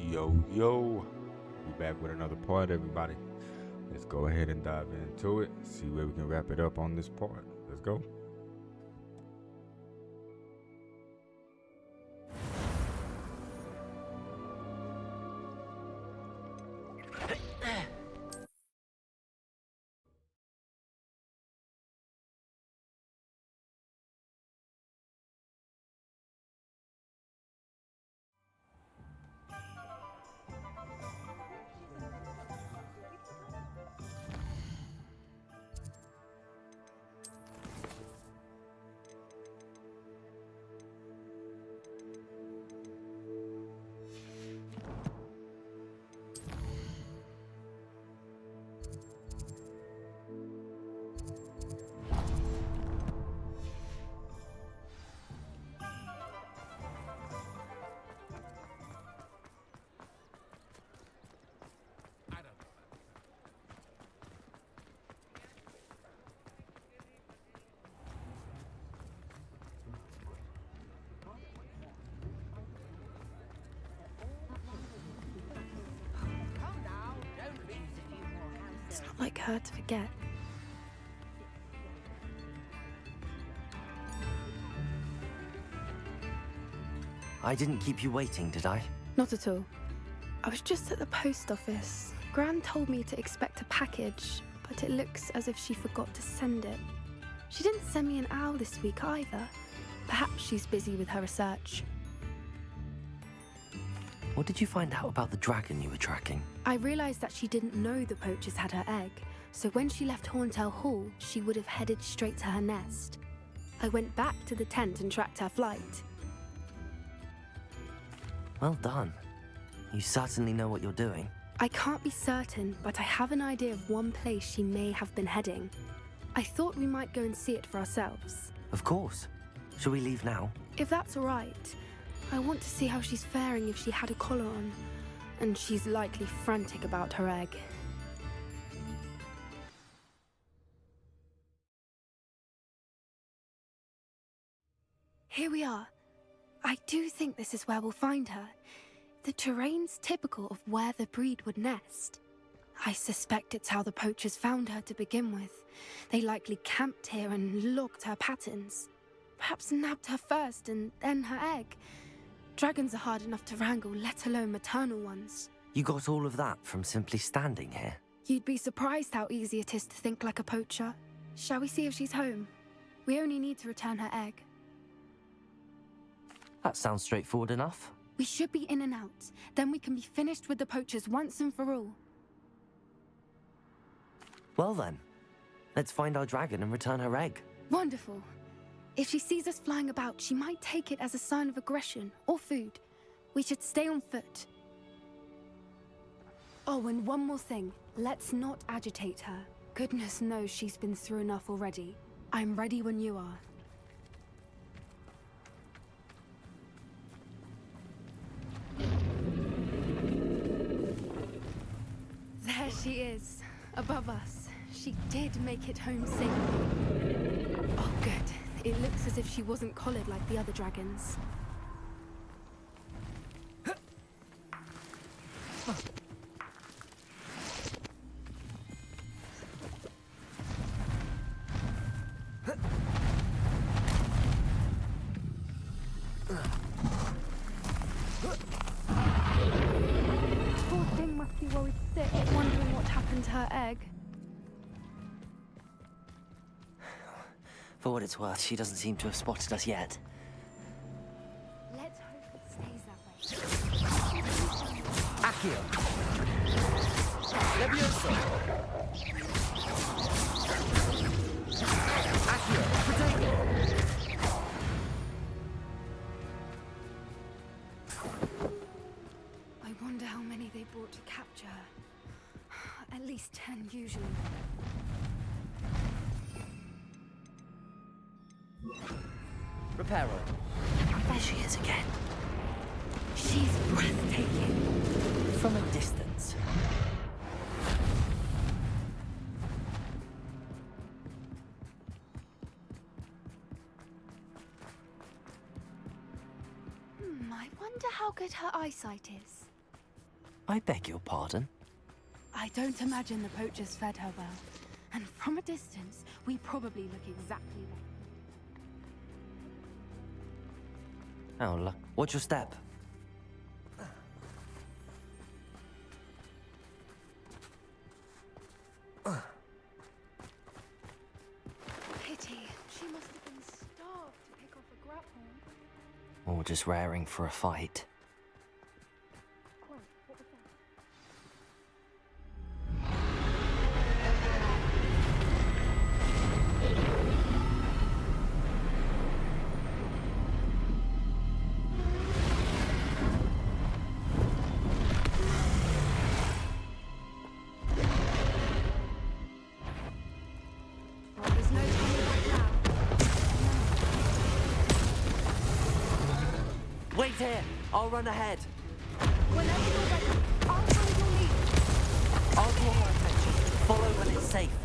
Yo, we back with another part, everybody. Let's go ahead and dive into it, see where we can wrap it up on this part. Let's go. It's not like her to forget. I didn't keep you waiting, did I? Not at all. I was just at the post office. Gran told me to expect a package, but it looks as if she forgot to send it. She didn't send me an owl this week either. Perhaps she's busy with her research. What did you find out about the dragon you were tracking? I realised that she didn't know the poachers had her egg, so when she left Horntail Hall, she would have headed straight to her nest. I went back to the tent and tracked her flight. Well done. You certainly know what you're doing. I can't be certain, but I have an idea of one place she may have been heading. I thought we might go and see it for ourselves. Of course. Shall we leave now? If that's all right. I want to see how she's faring if she had a collar on, and she's likely frantic about her egg. Here we are. I do think this is where we'll find her. The terrain's typical of where the breed would nest. I suspect it's how the poachers found her to begin with. They likely camped here and logged her patterns. Perhaps nabbed her first and then her egg. Dragons are hard enough to wrangle, let alone maternal ones. You got all of that from simply standing here? You'd be surprised how easy it is to think like a poacher. Shall we see if she's home? We only need to return her egg. That sounds straightforward enough. We should be in and out. Then we can be finished with the poachers once and for all. Well then, let's find our dragon and return her egg. Wonderful. If she sees us flying about, she might take it as a sign of aggression or food. We should stay on foot. Oh, and one more thing. Let's not agitate her. Goodness knows she's been through enough already. I'm ready when you are. There she is, above us. She did make it home safely. Oh, good. It looks as if she wasn't collared like the other dragons. Poor thing must be worried sick, wondering what happened to her egg. For what it's worth, she doesn't seem to have spotted us yet. Let's hope it stays that way. Accio! Levioso! Accio! Protego! I wonder how many they brought to capture her. At least 10 usually. Reparo. There she is again. She's breathtaking. From a distance. I wonder how good her eyesight is. I beg your pardon? I don't imagine the poachers fed her well. And from a distance, we probably look exactly like... Oh, look. Watch your step. Pity. She must have been starved to pick off a grapple. Or just raring for a fight. Wait, what was that? Well, there's no turning back now. Wait here! I'll run ahead. Whenever you're ready, I'll follow your lead. I'll draw her attention. Follow when it's safe.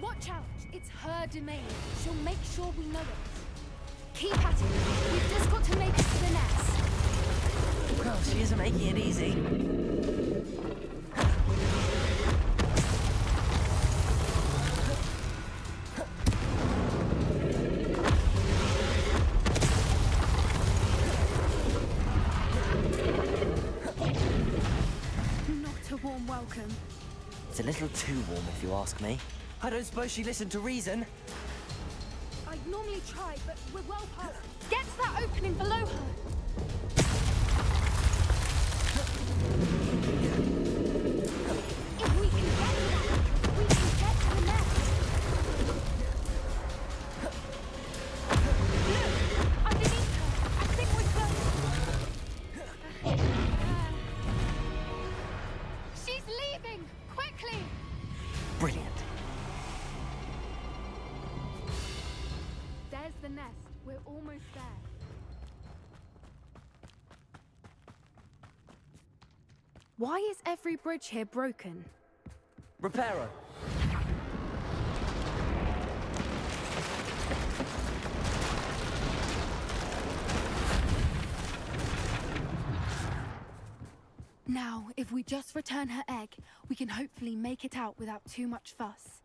Watch out! It's her domain. She'll make sure we know it. Keep at it. We've just got to make it to the nest. Well, she isn't making it easy. Not a warm welcome. It's a little too warm, if you ask me. I don't suppose she listened to reason. I'd normally try, but we're well past. Get to that opening below her. If we can get to that, we can get to the nest. Look! Underneath her! I think we're close. She's leaving! Quickly! Brilliant. There's the nest. We're almost there. Why is every bridge here broken? Reparo. Now, if we just return her egg, we can hopefully make it out without too much fuss.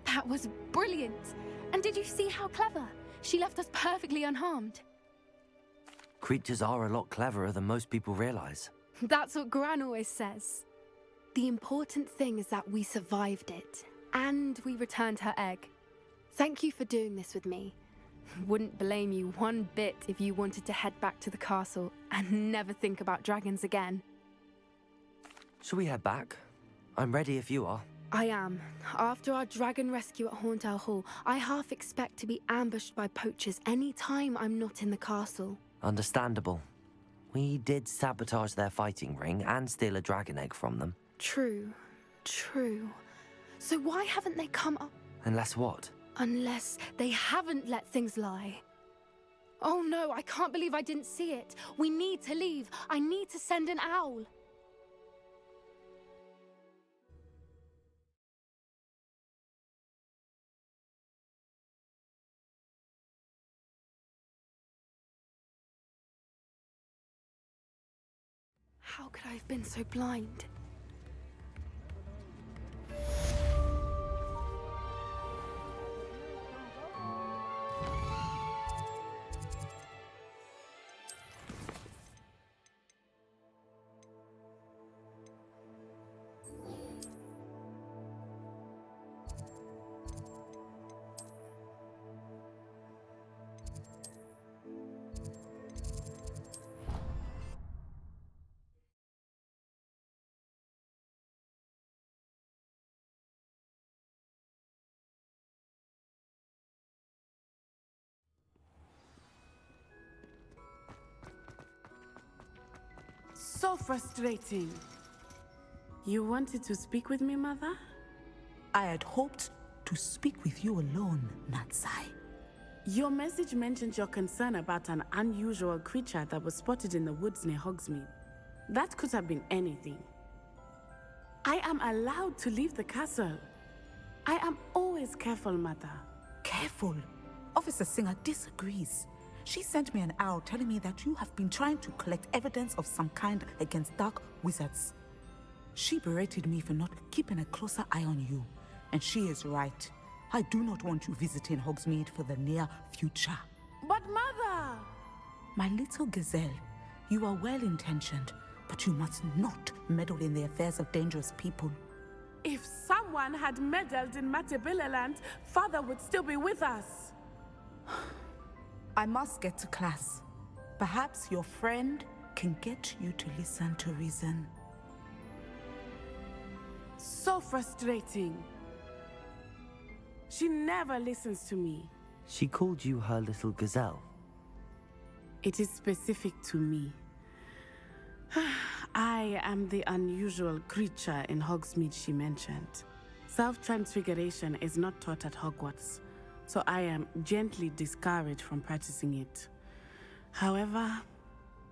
That was brilliant! And did you see how clever? She left us perfectly unharmed. Creatures are a lot cleverer than most people realize. That's what Gran always says. The important thing is that we survived it, and we returned her egg. Thank you for doing this with me. Wouldn't blame you one bit if you wanted to head back to the castle and never think about dragons again. Shall we head back? I'm ready if you are. I am. After our dragon rescue at Hauntow Hall, I half expect to be ambushed by poachers any time I'm not in the castle. Understandable. We did sabotage their fighting ring and steal a dragon egg from them. True. True. So why haven't they come up? Unless what? Unless they haven't let things lie. Oh no, I can't believe I didn't see it. We need to leave. I need to send an owl. How could I have been so blind? So frustrating. You wanted to speak with me, Mother? I had hoped to speak with you alone, Natsai. Your message mentioned your concern about an unusual creature that was spotted in the woods near Hogsmeade. That could have been anything. I am allowed to leave the castle. I am always careful, Mother. Careful. Officer Singer disagrees. She sent me an owl telling me that you have been trying to collect evidence of some kind against dark wizards. She berated me for not keeping a closer eye on you, and she is right. I do not want you visiting Hogsmeade for the near future. But Mother! My little gazelle, you are well-intentioned, but you must not meddle in the affairs of dangerous people. If someone had meddled in Matabeleland, Father would still be with us. I must get to class. Perhaps your friend can get you to listen to reason. So frustrating. She never listens to me. She called you her little gazelle. It is specific to me. I am the unusual creature in Hogsmeade she mentioned. Self-transfiguration is not taught at Hogwarts, so I am gently discouraged from practicing it. However,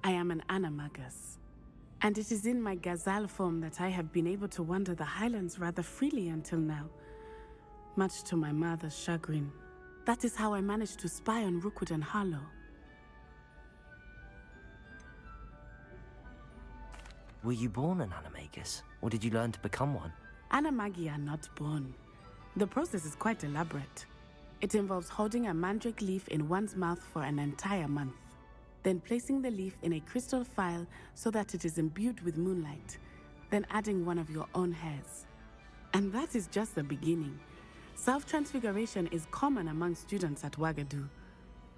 I am an animagus, and it is in my gazelle form that I have been able to wander the Highlands rather freely until now, much to my mother's chagrin. That is how I managed to spy on Rookwood and Harlow. Were you born an animagus, or did you learn to become one? Animagi are not born. The process is quite elaborate. It involves holding a mandrake leaf in one's mouth for an entire month, then placing the leaf in a crystal phial so that it is imbued with moonlight, then adding one of your own hairs. And that is just the beginning. Self-transfiguration is common among students at Wagadu,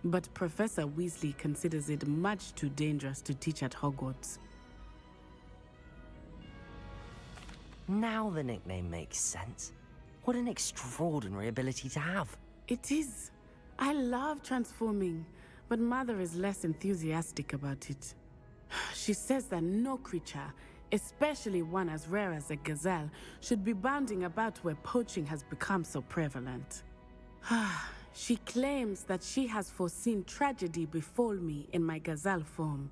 but Professor Weasley considers it much too dangerous to teach at Hogwarts. Now the nickname makes sense. What an extraordinary ability to have. It is. I love transforming, but Mother is less enthusiastic about it. She says that no creature, especially one as rare as a gazelle, should be bounding about where poaching has become so prevalent. She claims that she has foreseen tragedy befall me in my gazelle form.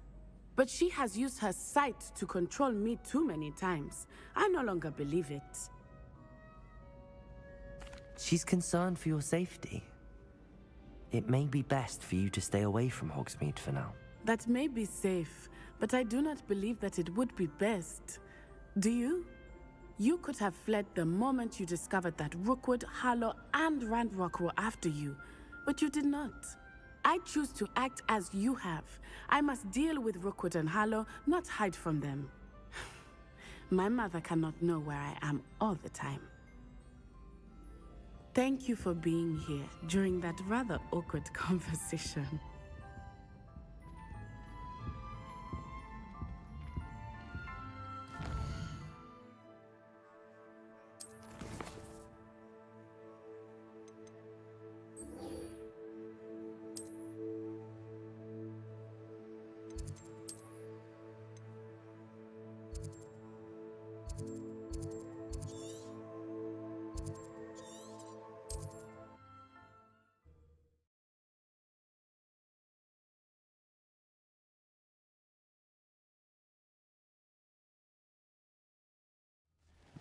But she has used her sight to control me too many times. I no longer believe it. She's concerned for your safety. It may be best for you to stay away from Hogsmeade for now. That may be safe, but I do not believe that it would be best. Do you? You could have fled the moment you discovered that Rookwood, Harlow, and Ranrock were after you, but you did not. I choose to act as you have. I must deal with Rookwood and Harlow, not hide from them. My mother cannot know where I am all the time. Thank you for being here during that rather awkward conversation.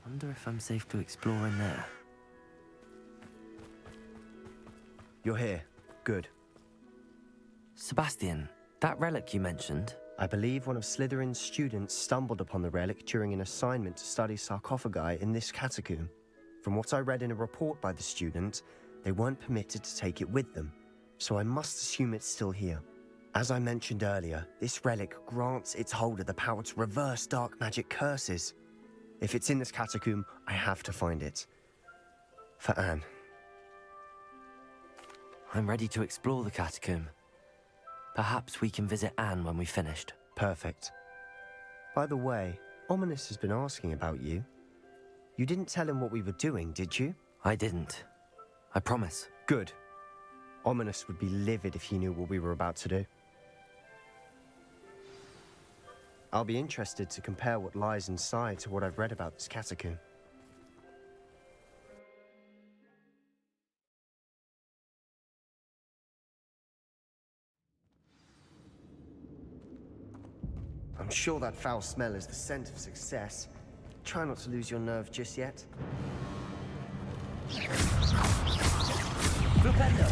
Wonder if I'm safe to explore in there. You're here. Good. Sebastian, that relic you mentioned, I believe one of Slytherin's students stumbled upon the relic during an assignment to study sarcophagi in this catacomb. From what I read in a report by the student, they weren't permitted to take it with them, so I must assume it's still here. As I mentioned earlier, this relic grants its holder the power to reverse dark magic curses. If it's in this catacomb, I have to find it. For Anne. I'm ready to explore the catacomb. Perhaps we can visit Anne when we've finished. Perfect. By the way, Ominous has been asking about you. You didn't tell him what we were doing, did you? I didn't. I promise. Good. Ominous would be livid if he knew what we were about to do. I'll be interested to compare what lies inside to what I've read about this catacomb. I'm sure that foul smell is the scent of success. Try not to lose your nerve just yet. Flipendo!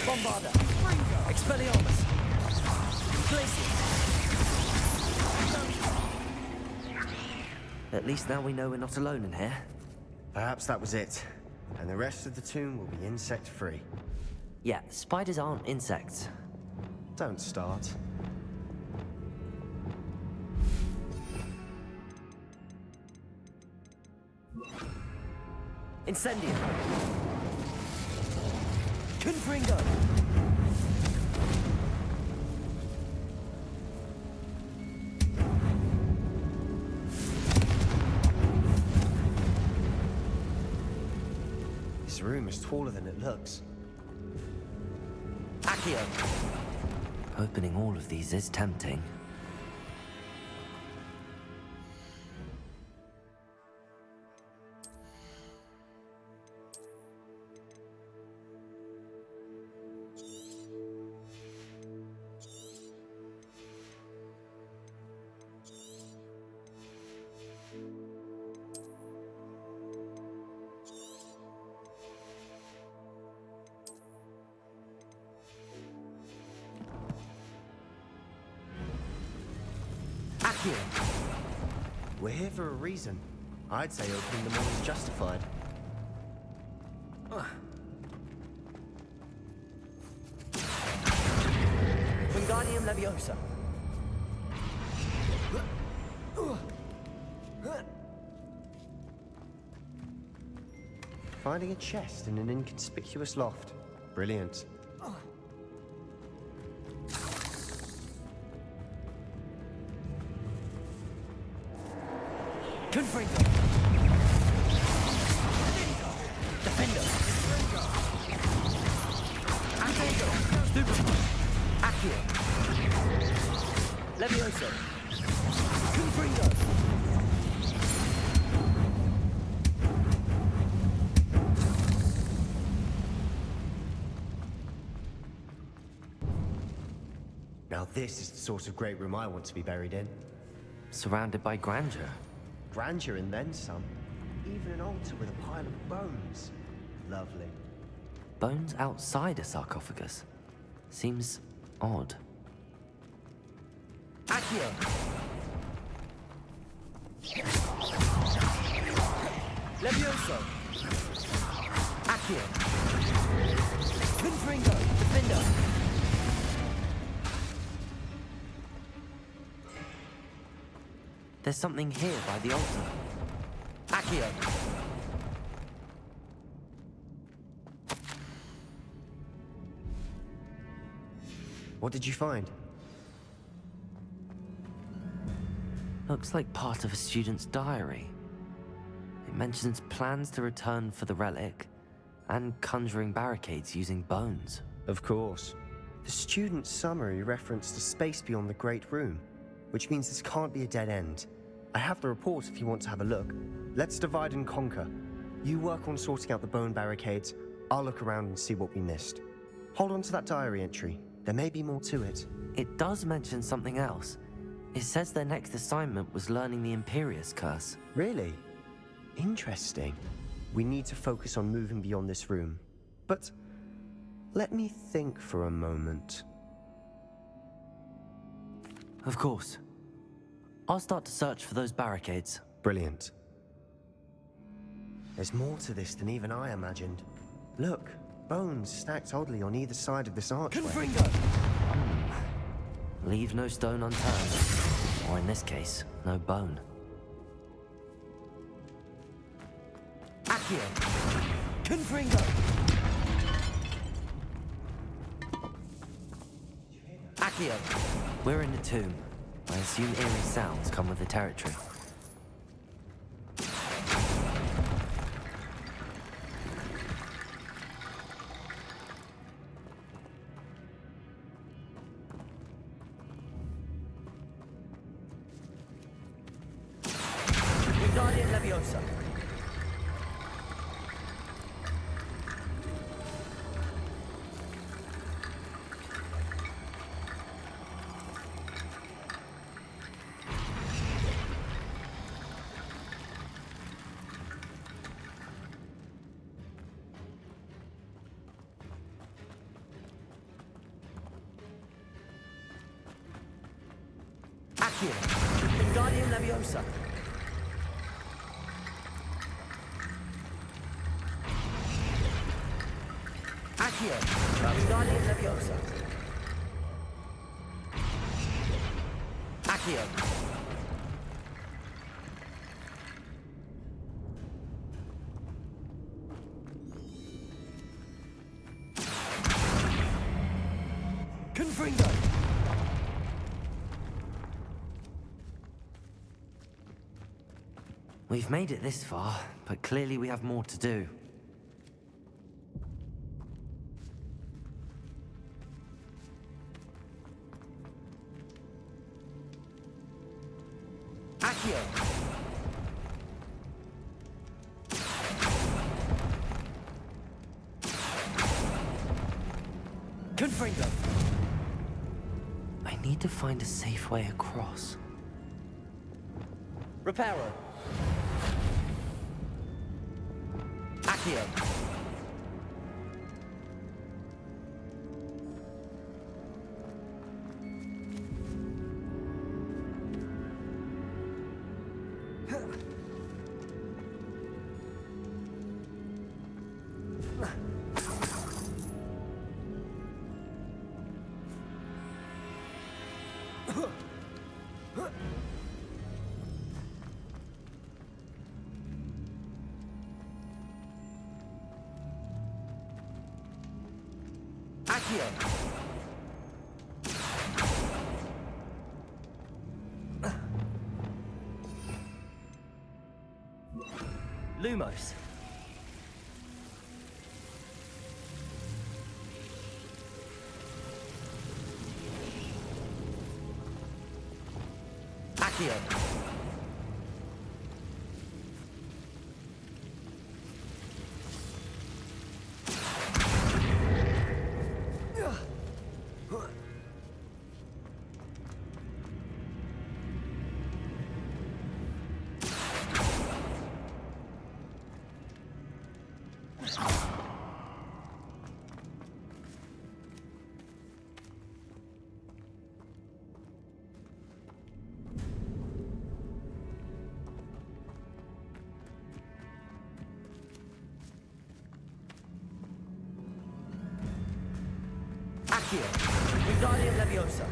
Bombarda! Expelliarmus! Glacius! At least now we know we're not alone in here. Perhaps that was it. And the rest of the tomb will be insect-free. Yeah, spiders aren't insects. Don't start. Incendio! Confringo! This room is taller than it looks. Accio! Opening all of these is tempting. We're here for a reason. I'd say opening them all is justified. Wingardium Leviosa. Finding a chest in an inconspicuous loft. Brilliant. Confringo. Defender. Antago. Stupefy. Accio. Levioso. Confringo. Now this is the sort of great room I want to be buried in. Surrounded by grandeur. Grandeur and then some. Even an altar with a pile of bones. Lovely. Bones outside a sarcophagus. Seems odd. Accio! Levioso! Accio! Confringo! Defender! There's something here by the altar. Accio! What did you find? Looks like part of a student's diary. It mentions plans to return for the relic and conjuring barricades using bones. Of course. The student's summary referenced a space beyond the Great Room, which means this can't be a dead end. I have the report if you want to have a look. Let's divide and conquer. You work on sorting out the bone barricades. I'll look around and see what we missed. Hold on to that diary entry. There may be more to it. It does mention something else. It says their next assignment was learning the Imperius Curse. Really? Interesting. We need to focus on moving beyond this room. But Let me think for a moment. Of course. I'll start to search for those barricades. Brilliant. There's more to this than even I imagined. Look, bones stacked oddly on either side of this archway. Confringo! Leave no stone unturned. Or in this case, no bone. Accio! Confringo! Accio! We're in the tomb. I assume eerie sounds come with the territory. Wingardium Leviosa. Accio. Wingardium Leviosa. Accio. Wingardium Leviosa. Accio. Confringo. We've made it this far, but clearly we have more to do. Accio! Confringo! I need to find a safe way across. Reparo! Accio! Accio! Lumos. Accio. Accio. Wingardium Leviosa.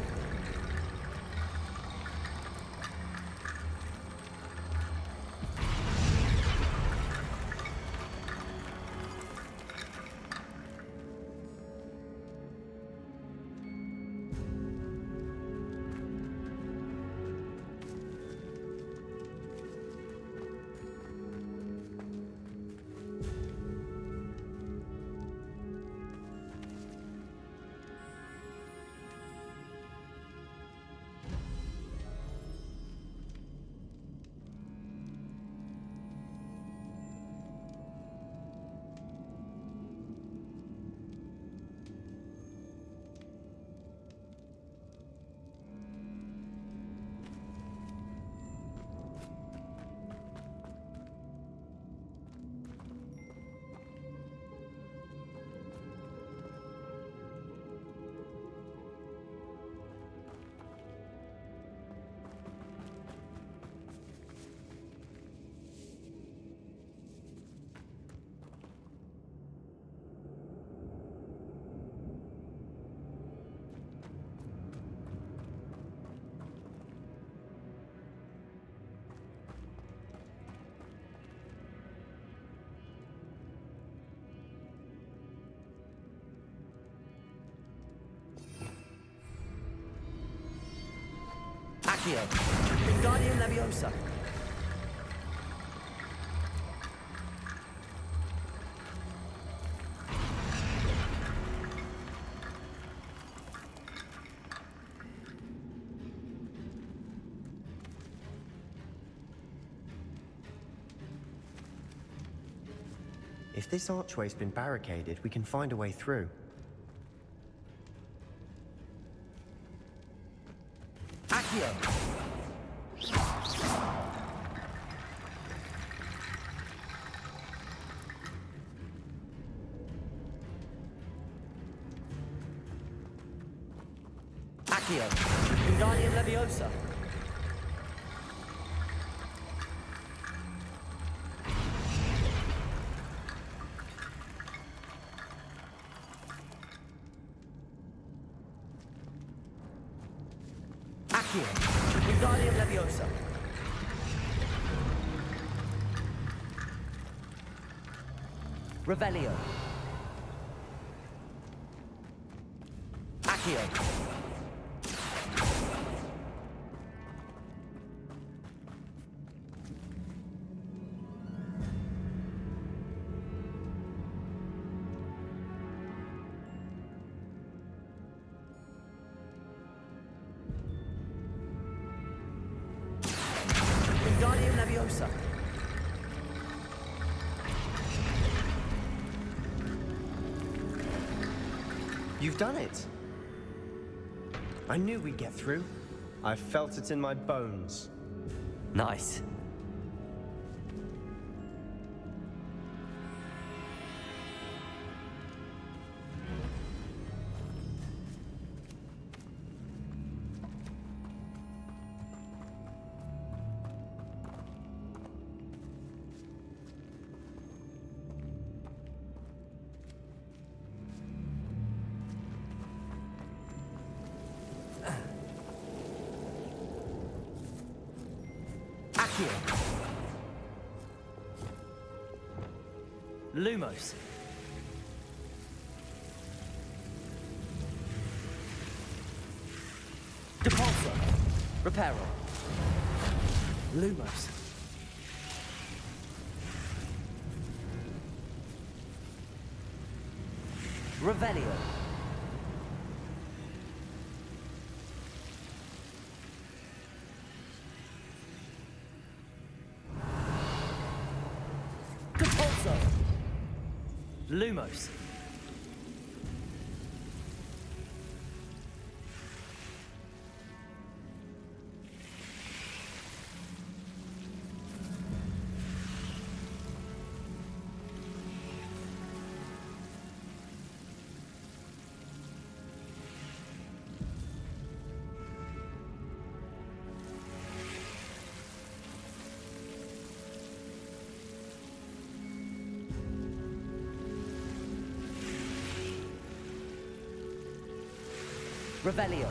Accio. Wingardium Leviosa. If this archway's been barricaded, we can find a way through. Accio. Accio. Wingardium Leviosa. Accio. Wingardium Leviosa. Revelio. Accio. Wingardium Leviosa. You've done it! I knew we'd get through. I felt it in my bones. Nice. Accio. Lumos. Depulso. Reparo. Lumos. Revelio. Depulso. Lumos. Revelio.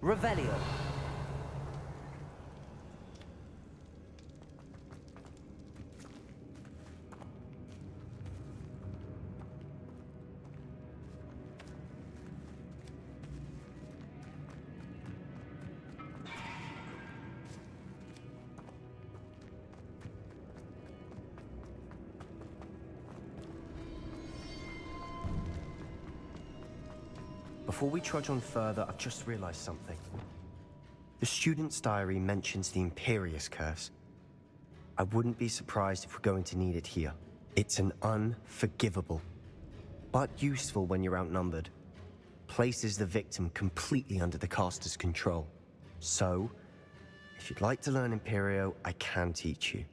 Revelio. Before we trudge on further, I've just realized something. The student's diary mentions the Imperious Curse. I wouldn't be surprised if we're going to need it here. It's an unforgivable, but useful when you're outnumbered. Places the victim completely under the caster's control. So, If you'd like to learn Imperio, I can teach you.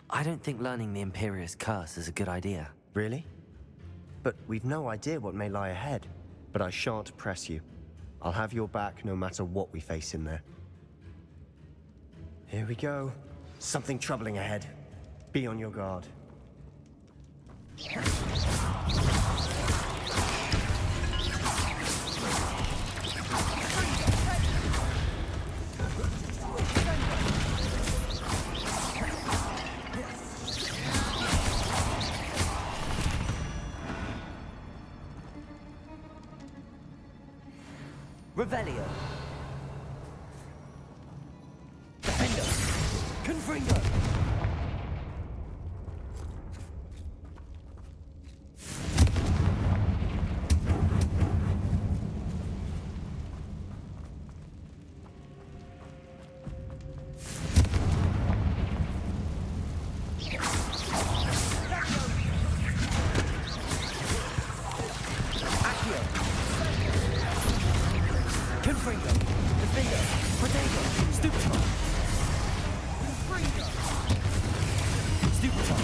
I don't think learning the Imperious Curse is a good idea. Really? But we've no idea what may lie ahead. But I shan't press you. I'll have your back no matter what we face in there. Here we go. Something troubling ahead. Be on your guard. Revelio. Defender. Confringo. Confringo. Defender. Protego. Stupefy. Confringo. Stupefy.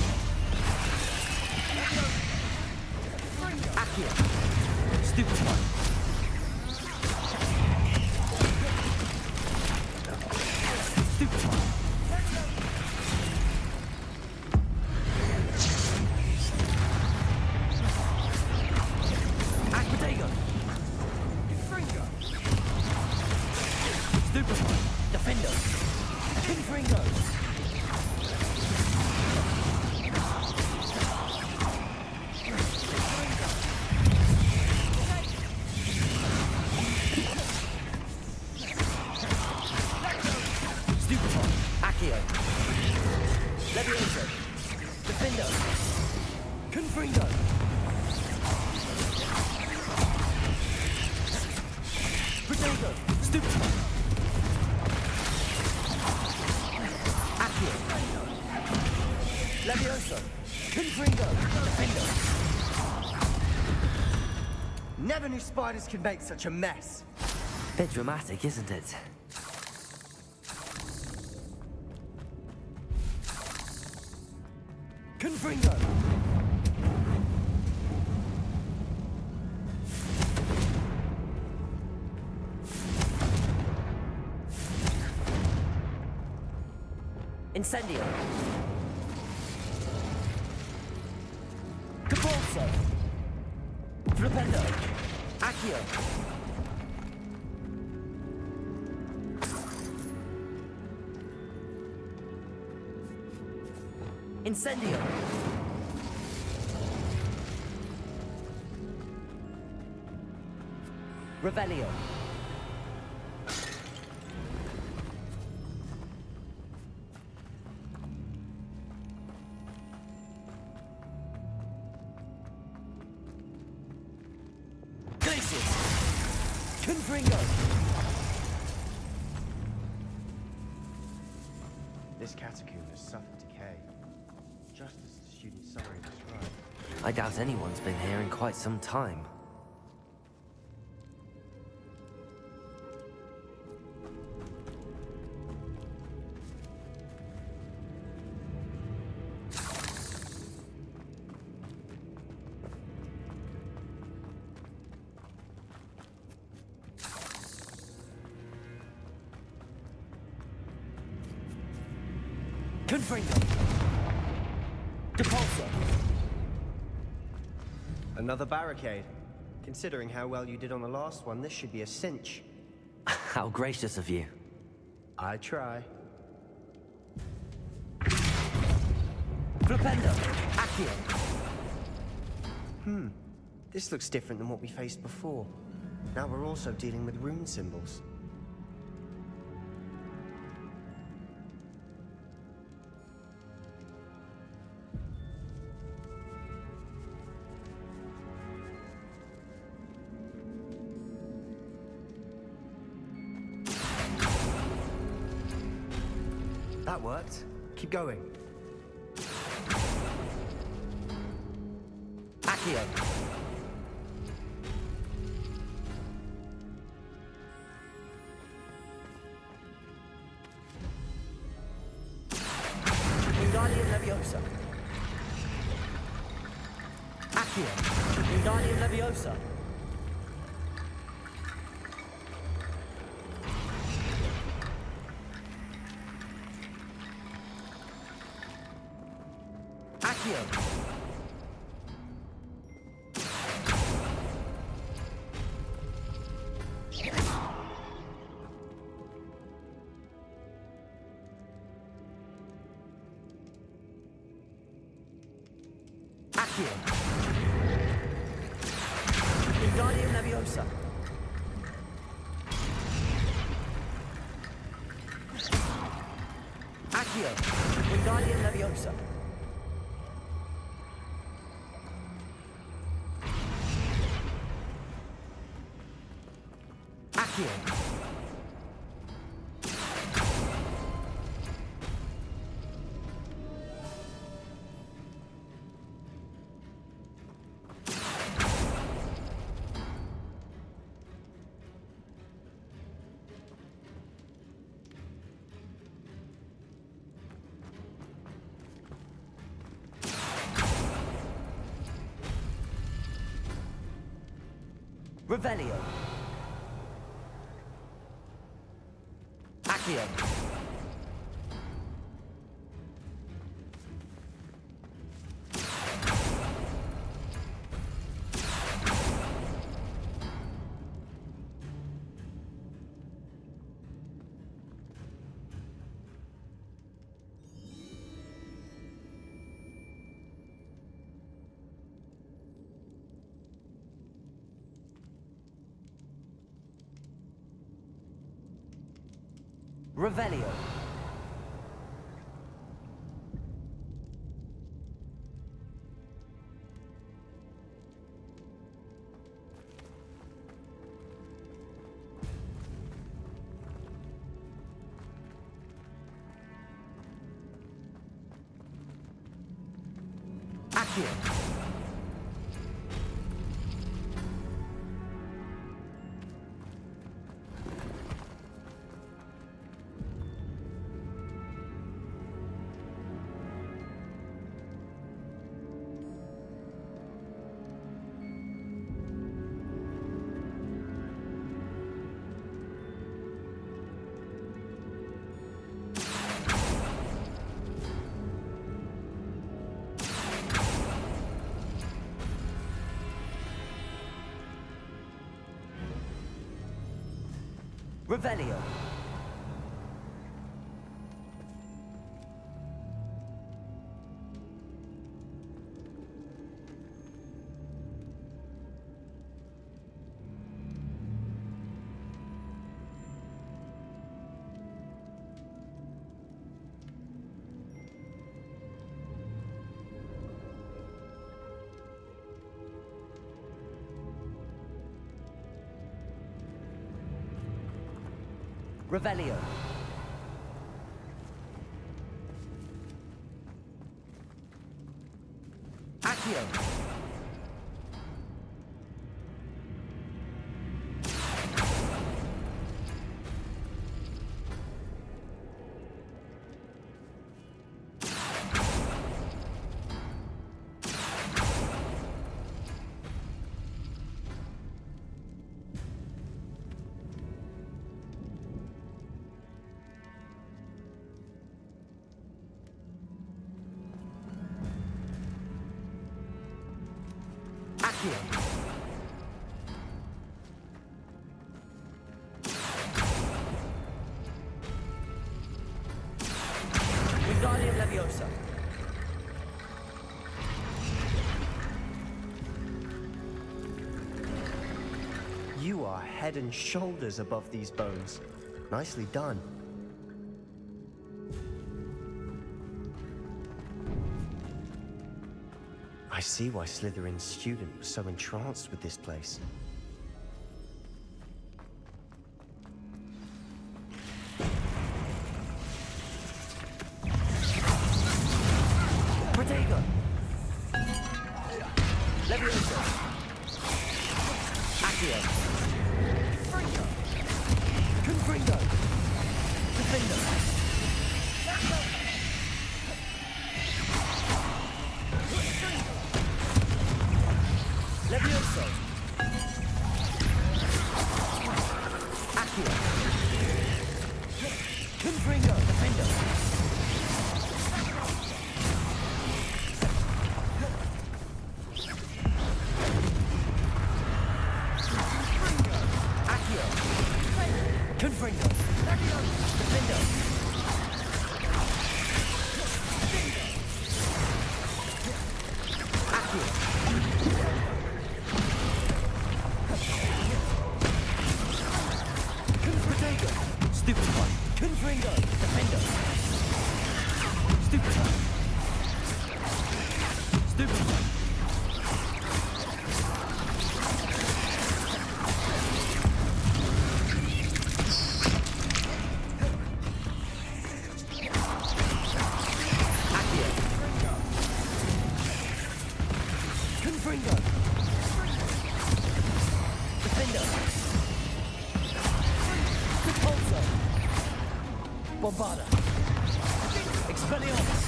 Accio. Stupefy. Stupefy. Aquadego. Confringo. Stupefy. Defender. Confringo. Stupefy. Accio. Levioso. Defender. Confringo. Protego. Stupefy. Accio. Levioso. Confringo. Defender. Never knew spiders could make such a mess. Bit dramatic, isn't it? Confringo! Incendio. Capolso. Flipendo. Accio. Incendio. Revelio. Glacius. Confringo. This catacomb has suffered decay, just as the student summary described. I doubt anyone's been here in quite some time. Confringo. Depulso. Another barricade. Considering how well you did on the last one, this should be a cinch. How gracious of you. I try. Flipendo. Accio. This looks different than what we faced before. Now we're also dealing with rune symbols. That worked. Keep going. Accio. Accio. Wingardium Leviosa. Accio. Accio. Wingardium Leviosa. Accio. Wingardium Leviosa. Accio. Revelio. Accio. Revelio. Accio. Revelio. Revelio. Accio. Accio. Wingardium Leviosa. You are head and shoulders above these bones. Nicely done. I see why Slytherin's student was so entranced with this place. Protego. Leviosa. Accio. Fringo. Confringo. Defender. Confringo! Defendo! Stupid one! Confringo! Defendo! Stupid one! Stupid one! Confringo! Defendo! Repulso! Bombarda! Expelliarmus!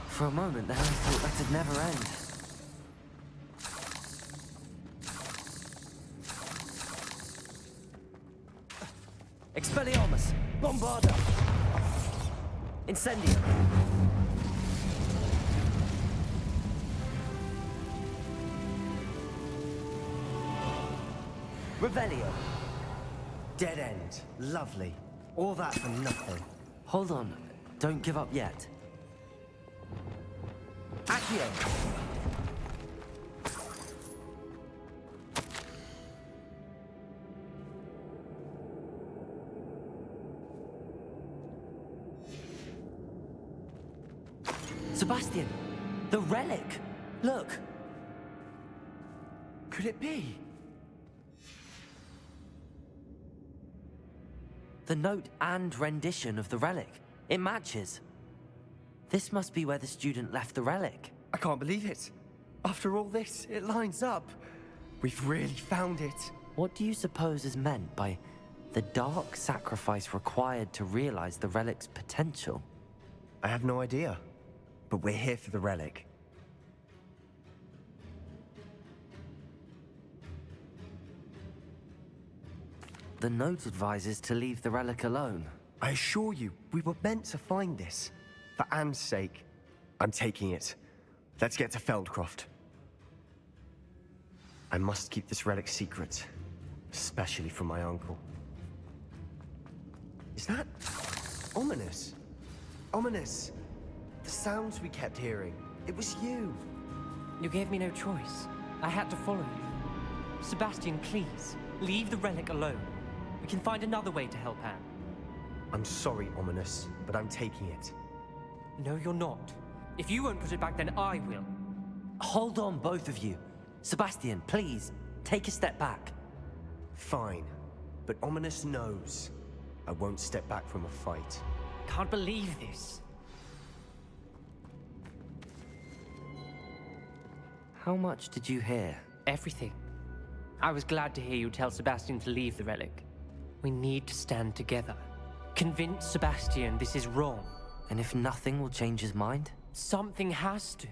For a moment there, I thought that'd never end. Expelliarmus! Bombarda! Incendio! Revelio! Dead end. Lovely. All that for nothing. Hold on. Don't give up yet. Accio! Sebastian! The relic! Look! Could it be? The note and rendition of the relic. It matches. This must be where the student left the relic. I can't believe it. After all this, it lines up. We've really found it. What do you suppose is meant by the dark sacrifice required to realize the relic's potential? I have no idea. But we're here for the relic. The note advises to leave the relic alone. I assure you, we were meant to find this. For Anne's sake. I'm taking it. Let's get to Feldcroft. I must keep this relic secret. Especially from my uncle. Is that... ominous? Ominous! The sounds we kept hearing. It was you. You gave me no choice. I had to follow you. Sebastian, please, leave the relic alone. We can find another way to help Anne. I'm sorry, Ominous, but I'm taking it. No, you're not. If you won't put it back, then I will. Hold on, both of you. Sebastian, please, take a step back. Fine, but Ominous knows. I won't step back from a fight. Can't believe this. How much did you hear? Everything. I was glad to hear you tell Sebastian to leave the relic. We need to stand together. Convince Sebastian this is wrong. And if nothing will change his mind? Something has to.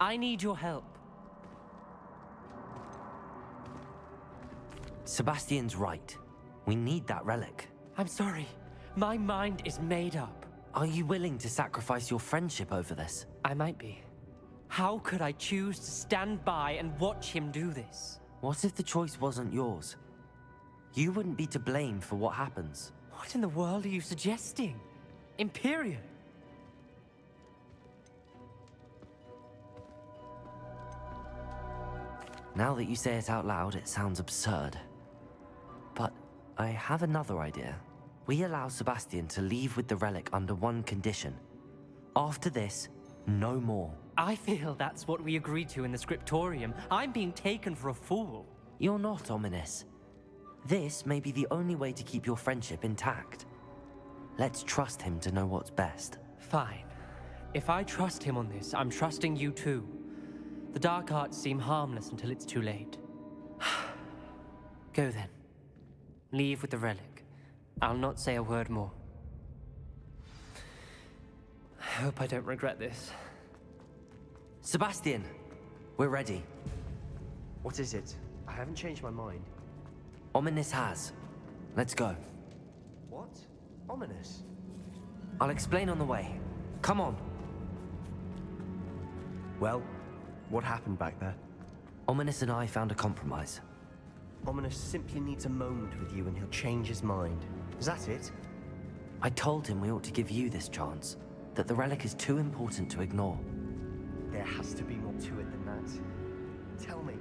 I need your help. Sebastian's right. We need that relic. I'm sorry. My mind is made up. Are you willing to sacrifice your friendship over this? I might be. How could I choose to stand by and watch him do this? What if the choice wasn't yours? You wouldn't be to blame for what happens. What in the world are you suggesting? Imperial? Now that you say it out loud, it sounds absurd. But I have another idea. We allow Sebastian to leave with the relic under one condition. After this, no more. I feel that's what we agreed to in the scriptorium. I'm being taken for a fool. You're not, Ominous. This may be the only way to keep your friendship intact. Let's trust him to know what's best. Fine. If I trust him on this, I'm trusting you too. The dark arts seem harmless until it's too late. Go then. Leave with the relic. I'll not say a word more. I hope I don't regret this. Sebastian, we're ready. What is it? I haven't changed my mind. Ominous has. Let's go. What? Ominous? I'll explain on the way. Come on. Well, what happened back there? Ominous and I found a compromise. Ominous simply needs a moment with you and he'll change his mind. Is that it? I told him we ought to give you this chance, that the relic is too important to ignore. There has to be more to it than that. Tell me.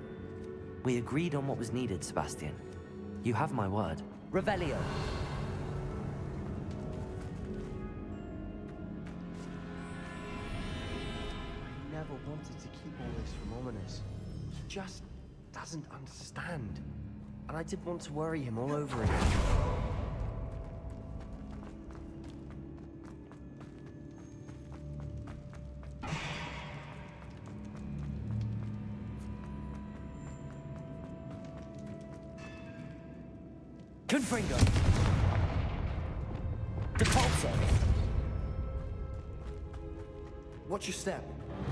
We agreed on what was needed, Sebastian. You have my word. Revelio! I never wanted to keep all this from Ominous. He just doesn't understand. And I didn't want to worry him all over again. Confringo! Depulso! Watch your step.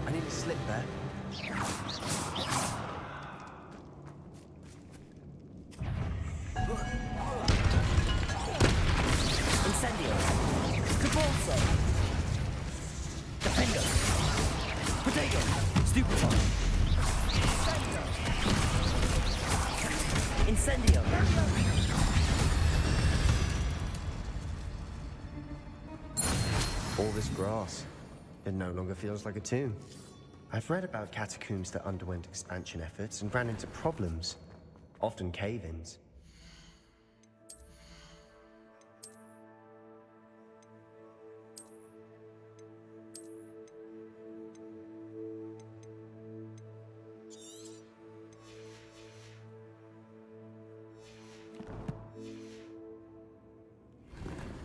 I need to slip there. Incendio! Depulso! Defendo! Potato! Stupefy! Incendio! All this grass. It no longer feels like a tomb. I've read about catacombs that underwent expansion efforts and ran into problems, often cave-ins.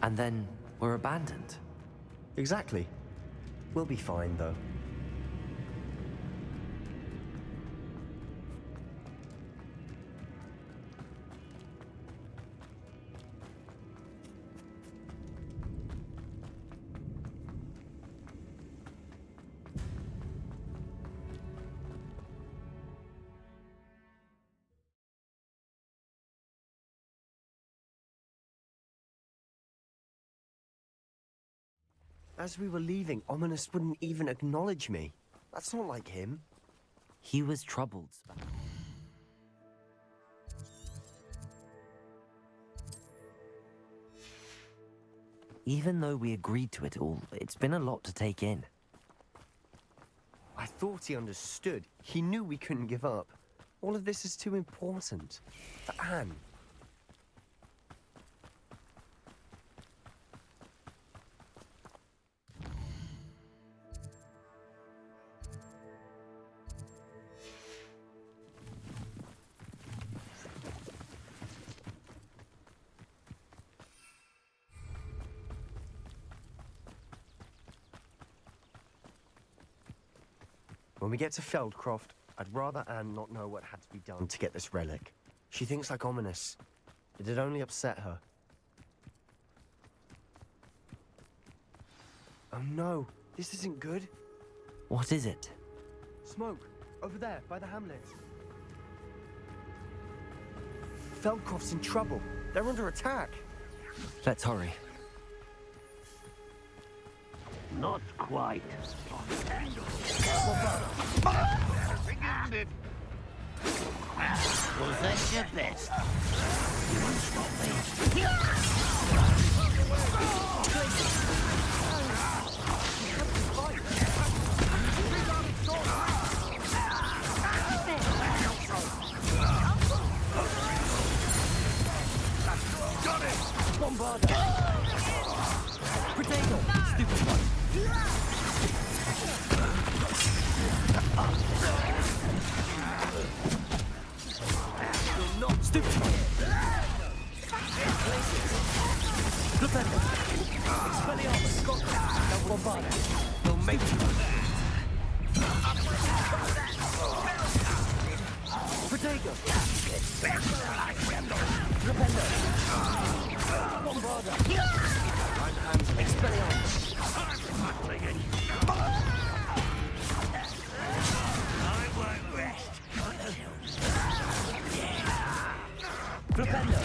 And then we're abandoned. Exactly. We'll be fine, though. As we were leaving, Ominous wouldn't even acknowledge me. That's not like him. He was troubled. Even though we agreed to it all, it's been a lot to take in. I thought he understood. He knew we couldn't give up. All of this is too important. For Anne. When we get to Feldcroft, I'd rather Anne not know what had to be done to get this relic. She thinks like Ominous. It'd only upset her. Oh no, this isn't good. What is it? Smoke, over there, by the hamlet. Feldcroft's in trouble. They're under attack. Let's hurry. Not quite. Was that your best? You won't stop me. Got it! Bombarda! Potato! Stupid one! Not stupid! Defender! Expelliarmus! Bombarda! We'll make it! Potato! Repender! Bombarda! Expelliarmus! I won't rest until... Repender!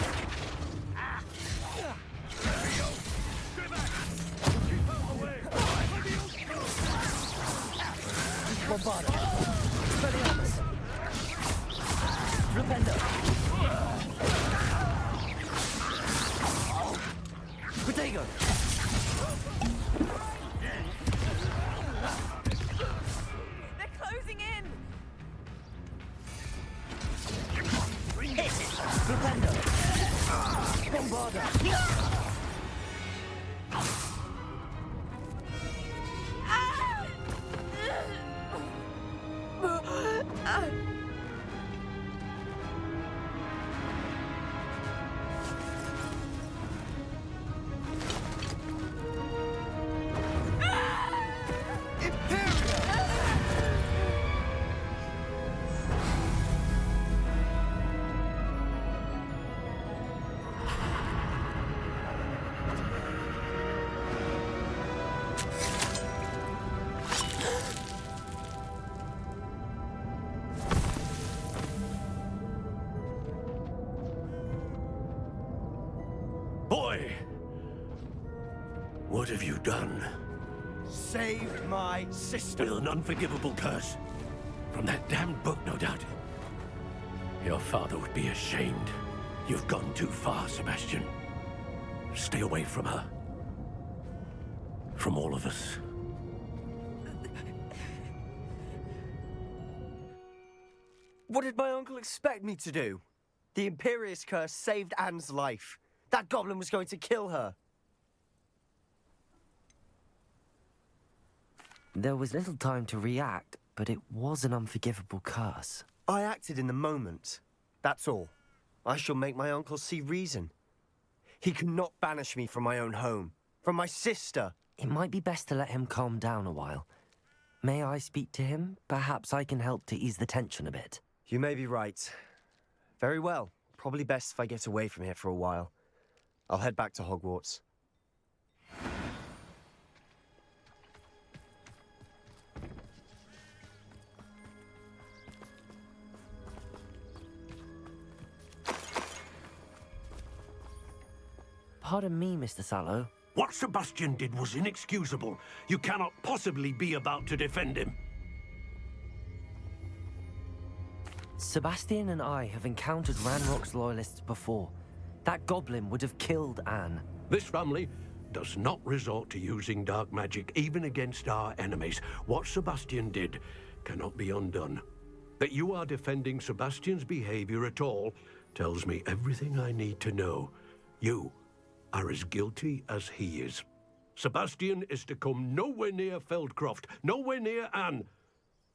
Bombarda! Expelliarmus! Repender! Hit! Flipendo! Bombarda! Boy! What have you done? Saved my sister. With an unforgivable curse. From that damned book, no doubt. Your father would be ashamed. You've gone too far, Sebastian. Stay away from her. From all of us. What did my uncle expect me to do? The Imperious curse saved Anne's life. That goblin was going to kill her. There was little time to react, but it was an unforgivable curse. I acted in the moment. That's all. I shall make my uncle see reason. He cannot banish me from my own home, from my sister. It might be best to let him calm down a while. May I speak to him? Perhaps I can help to ease the tension a bit. You may be right. Very well. Probably best if I get away from here for a while. I'll head back to Hogwarts. Pardon me, Mr. Sallow. What Sebastian did was inexcusable. You cannot possibly be about to defend him. Sebastian and I have encountered Ranrock's loyalists before. That goblin would have killed Anne. This family does not resort to using dark magic even against our enemies. What Sebastian did cannot be undone. That you are defending Sebastian's behavior at all tells me everything I need to know. You are as guilty as he is. Sebastian is to come nowhere near Feldcroft, nowhere near Anne.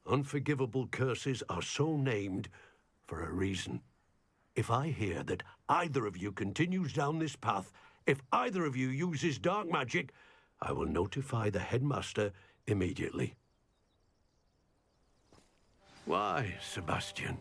Unforgivable curses are so named for a reason. If I hear that either of you continues down this path, if either of you uses dark magic, I will notify the headmaster immediately. Why, Sebastian?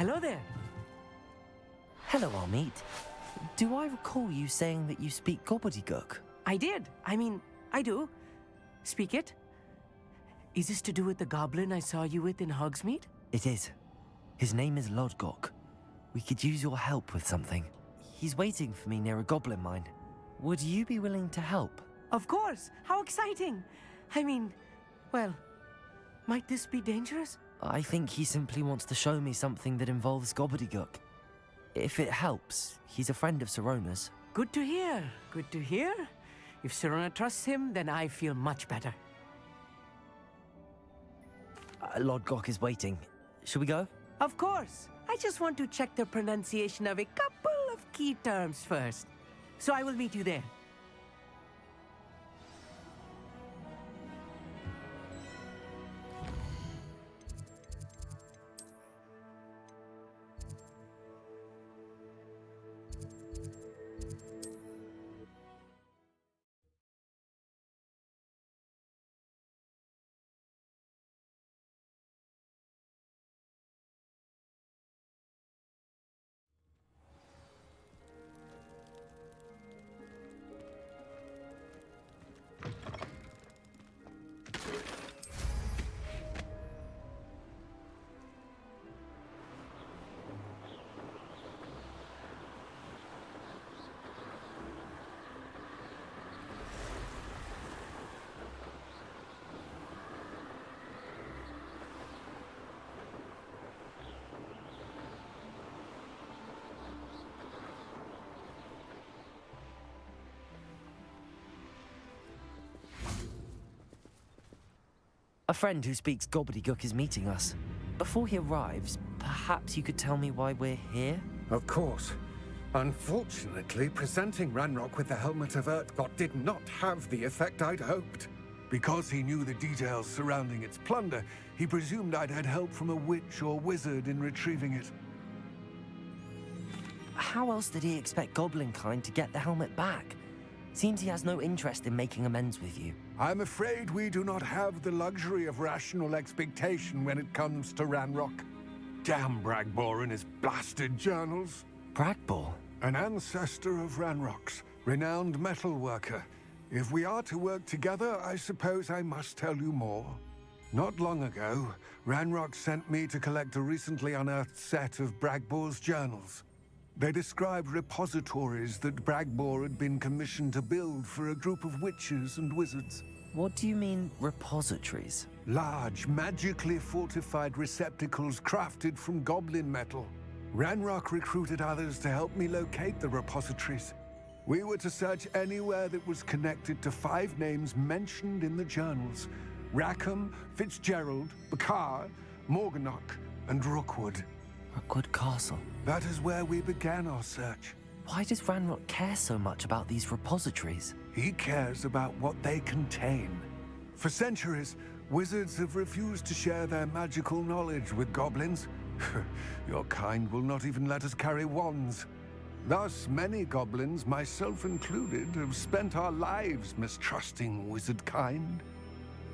Hello there. Hello, Amit. Do I recall you saying that you speak Gobbledegook? I did. I mean, I do. Speak it. Is this to do with the goblin I saw you with in Hogsmeade? It is. His name is Lodgok. We could use your help with something. He's waiting for me near a goblin mine. Would you be willing to help? Of course. How exciting. I mean, well, might this be dangerous? I think he simply wants to show me something that involves Gobbledegook. If it helps, he's a friend of Sirona's. Good to hear. Good to hear. If Sirona trusts him, then I feel much better. Lodgok is waiting. Shall we go? Of course. I just want to check the pronunciation of a couple of key terms first. So I will meet you there. A friend who speaks Gobbledegook is meeting us. Before he arrives, perhaps you could tell me why we're here? Of course. Unfortunately, presenting Ranrock with the Helmet of Urtkot did not have the effect I'd hoped. Because he knew the details surrounding its plunder, he presumed I'd had help from a witch or wizard in retrieving it. How else did he expect Goblinkind to get the helmet back? Seems he has no interest in making amends with you. I'm afraid we do not have the luxury of rational expectation when it comes to Ranrock. Damn Bragbor and his blasted journals. Bragbor? An ancestor of Ranrock's, renowned metalworker. If we are to work together, I suppose I must tell you more. Not long ago, Ranrock sent me to collect a recently unearthed set of Bragbor's journals. They described repositories that Bragbor had been commissioned to build for a group of witches and wizards. What do you mean, repositories? Large, magically fortified receptacles crafted from goblin metal. Ranrock recruited others to help me locate the repositories. We were to search anywhere that was connected to 5 names mentioned in the journals: Rackham, Fitzgerald, Bakar, Morganach, and Rookwood. Rookwood Castle. That is where we began our search. Why does Ranrock care so much about these repositories? He cares about what they contain. For centuries, wizards have refused to share their magical knowledge with goblins. Your kind will not even let us carry wands. Thus, many goblins, myself included, have spent our lives mistrusting wizard kind.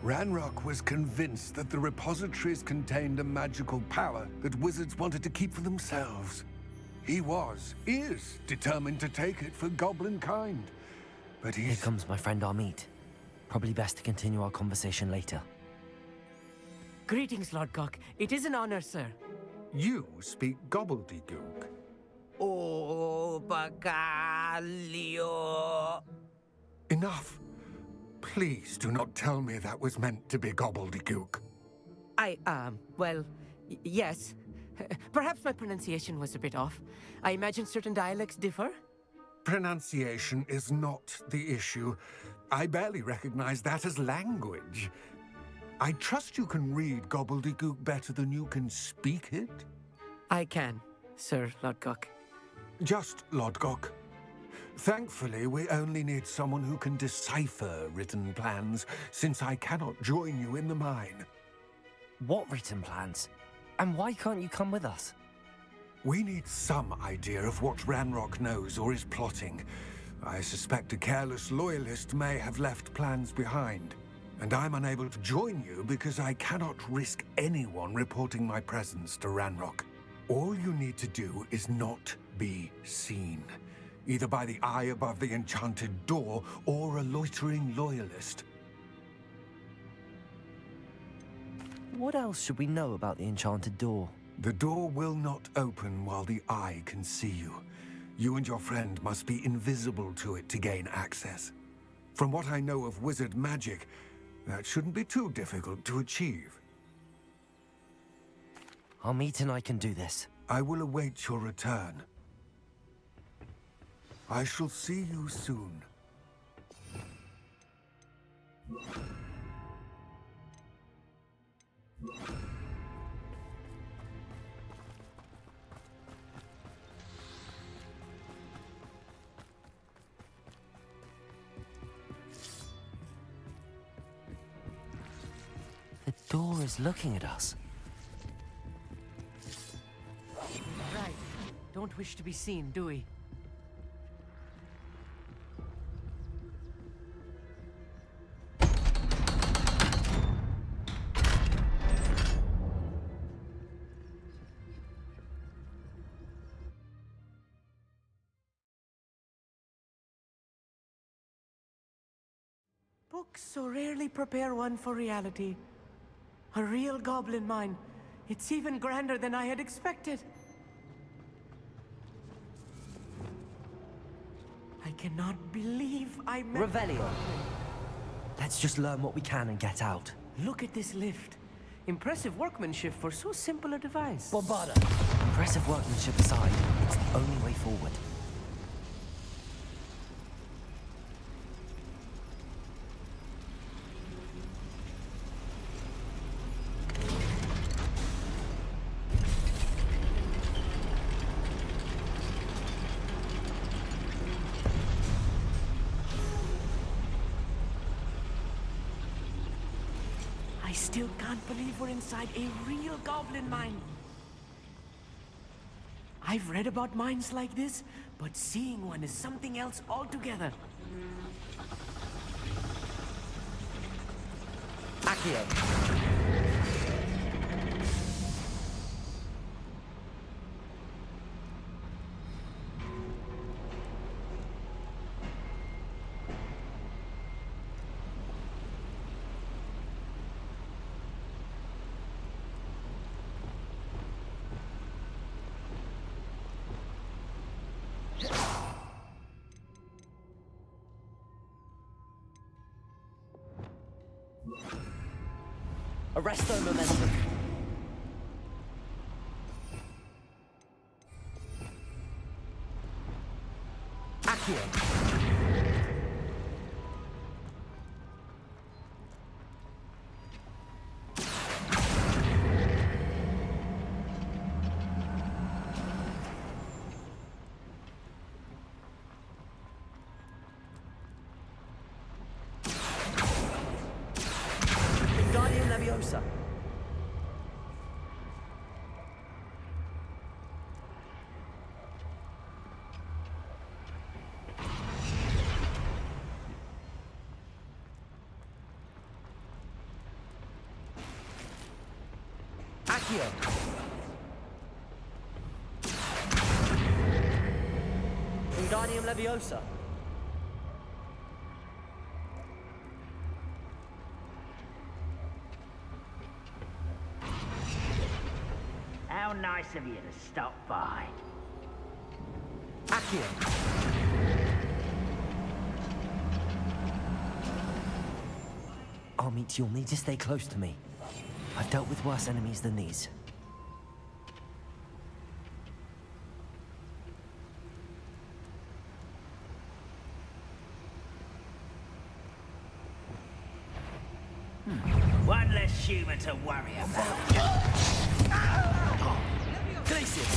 Ranrock was convinced that the repositories contained a magical power that wizards wanted to keep for themselves. He is determined to take it for goblin kind. But Here comes my friend Amit. Probably best to continue our conversation later. Greetings, Lodgok. It is an honor, sir. You speak Gobbledegook. Oh, Bagalio. Enough. Please do not tell me that was meant to be Gobbledegook. Well, yes. Perhaps my pronunciation was a bit off. I imagine certain dialects differ. Pronunciation is not the issue. I barely recognize that as language. I trust you can read Gobbledegook better than you can speak it? I can, Sir Lodgok. Just Lodgok. Thankfully, we only need someone who can decipher written plans, since I cannot join you in the mine. What written plans? And why can't you come with us? We need some idea of what Ranrock knows or is plotting. I suspect a careless loyalist may have left plans behind. And I'm unable to join you because I cannot risk anyone reporting my presence to Ranrock. All you need to do is not be seen, either by the eye above the enchanted door or a loitering loyalist. What else should we know about the enchanted door? The door will not open while the eye can see you. You and your friend must be invisible to it to gain access. From what I know of wizard magic, that shouldn't be too difficult to achieve. Amit and I can do this. I will await your return. I shall see you soon. The door is looking at us. Right. Don't wish to be seen, do we? Books so rarely prepare one for reality. A real goblin mine. It's even grander than I had expected. I cannot believe I met... Revelio. Let's just learn what we can and get out. Look at this lift. Impressive workmanship for so simple a device. Bombada. Impressive workmanship aside, it's the only way forward. I still can't believe we're inside a real goblin mine. I've read about mines like this, but seeing one is something else altogether. Accio. Arresto momentum. Accio. Wingardium Leviosa. Accio. Wingardium Leviosa. How nice of you to stop by. Accio. Amit, you'll need to stay close to me. I've dealt with worse enemies than these. One less human to worry about. Glacius!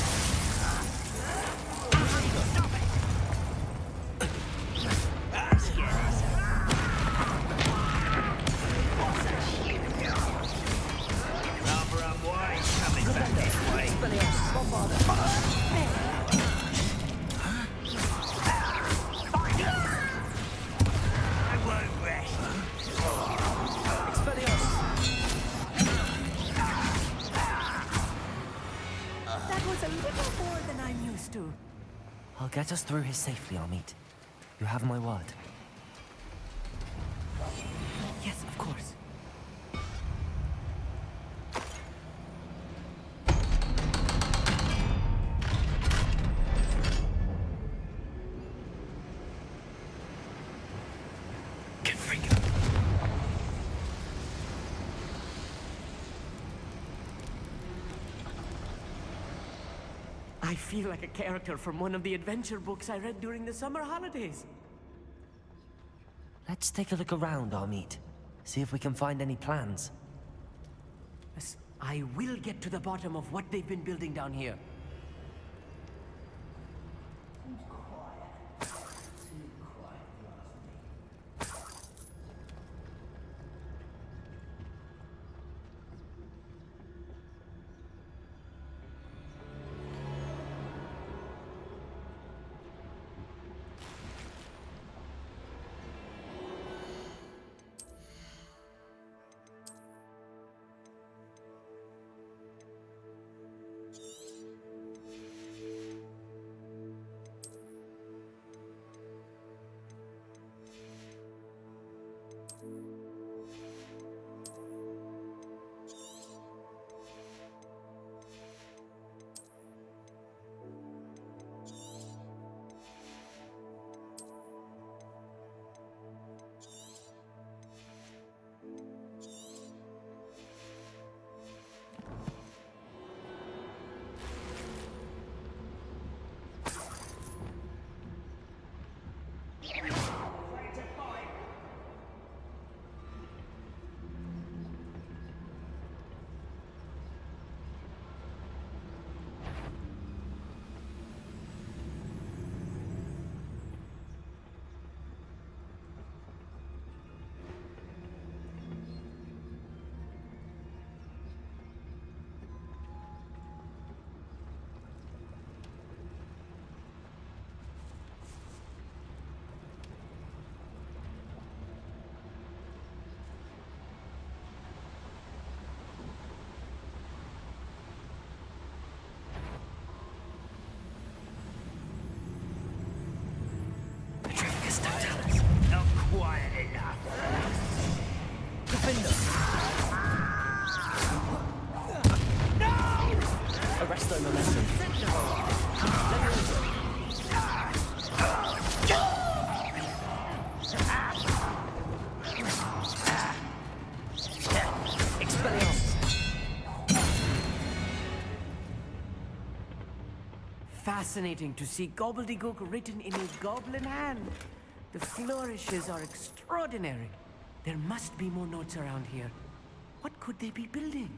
Rather unwise coming back this way. I won't rest. That was a thanks to... I'll get us through here safely, Amit. You have my word. Yes, of course. I feel like a character from one of the adventure books I read during the summer holidays. Let's take a look around, Amit. See if we can find any plans. Yes, I will get to the bottom of what they've been building down here. Not quiet enough. Defender! No! Arrest their momentum. Expelliarmus! Fascinating to see Gobbledegook written in a goblin hand. The flourishes are extraordinary. There must be more notes around here. What could they be building?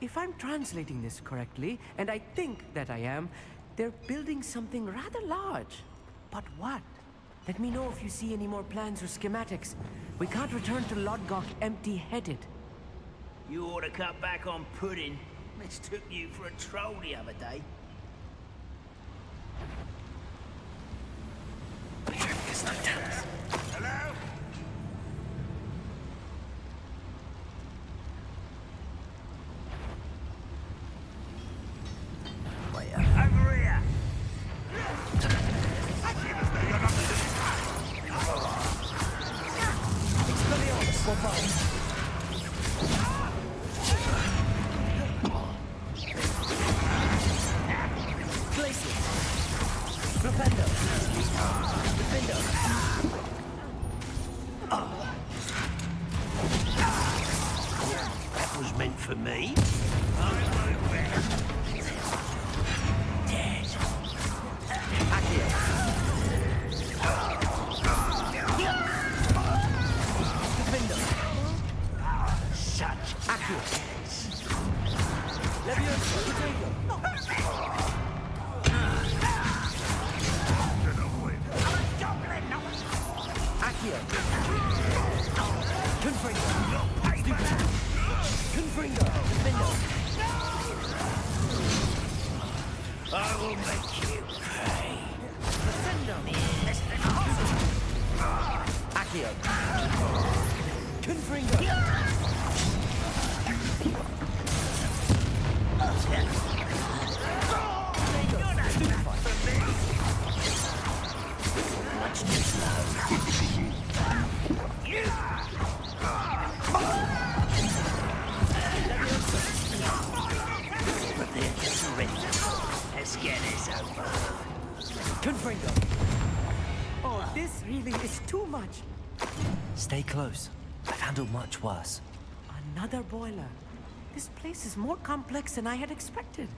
If I'm translating this correctly, and I think that I am, they're building something rather large. But what? Let me know if you see any more plans or schematics. We can't return to Lodgok empty-headed. You ought to cut back on pudding. Mistook you for a troll the other day. Hello? Over here! Expelliarmus, for fire! Defender! Defender! That was meant for me. Dead. Accio! Defender! Such Accio! Leviosa! Potato! Accio! Confringo! Confringo! Defender! I will make you pay. Defender! Accio. Confringo. Much too slow. Prepare to surrender. Let's get this over. Confringo. Oh, this really is too much. Stay close. I've handled much worse. Another boiler. This place is more complex than I had expected.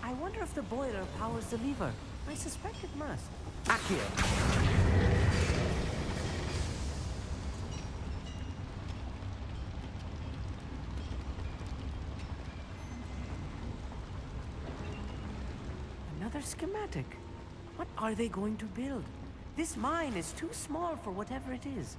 I wonder if the boiler powers the lever. I suspect it must. Accio. Another schematic. What are they going to build? This mine is too small for whatever it is.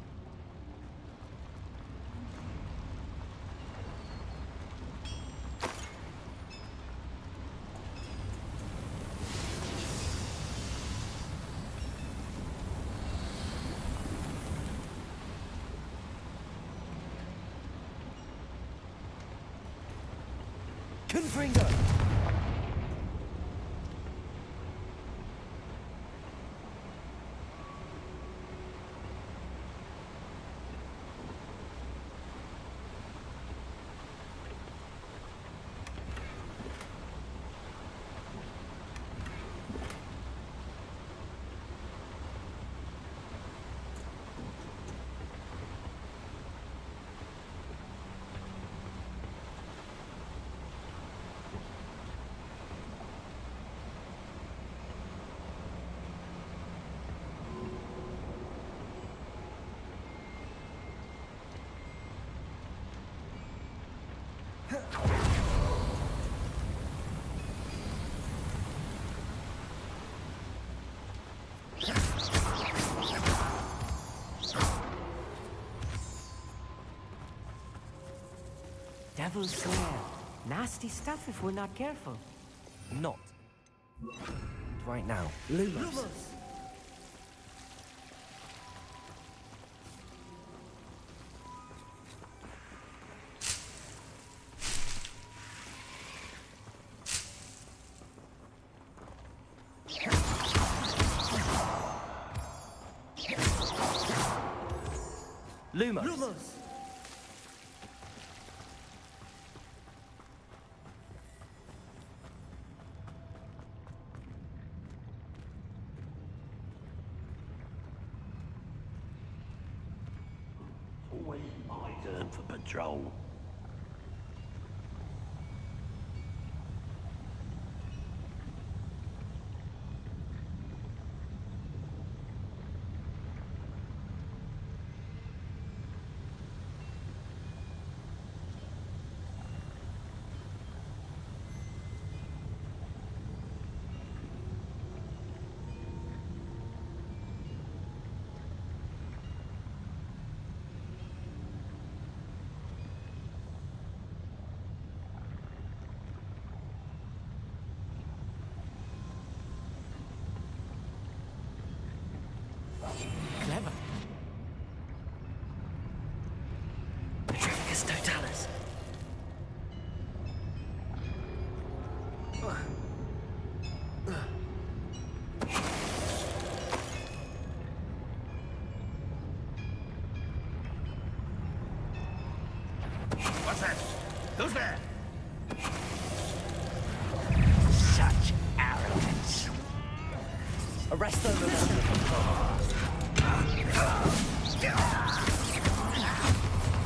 Confringo. Devil's Snare. Nasty stuff if we're not careful. Not. Right now. Lumos. Lumos. Lumos. Always my turn for patrol. Clever. Petrificus totalis. What's that? Who's there? Such arrogance. Arrest them.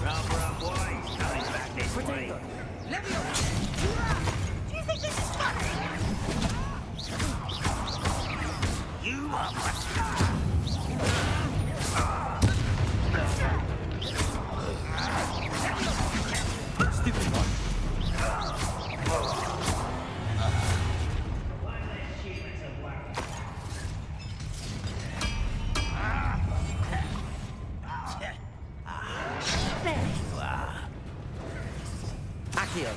Run, boys. Coming back this way. Do you think this is funny? You are Stupid one. Accio.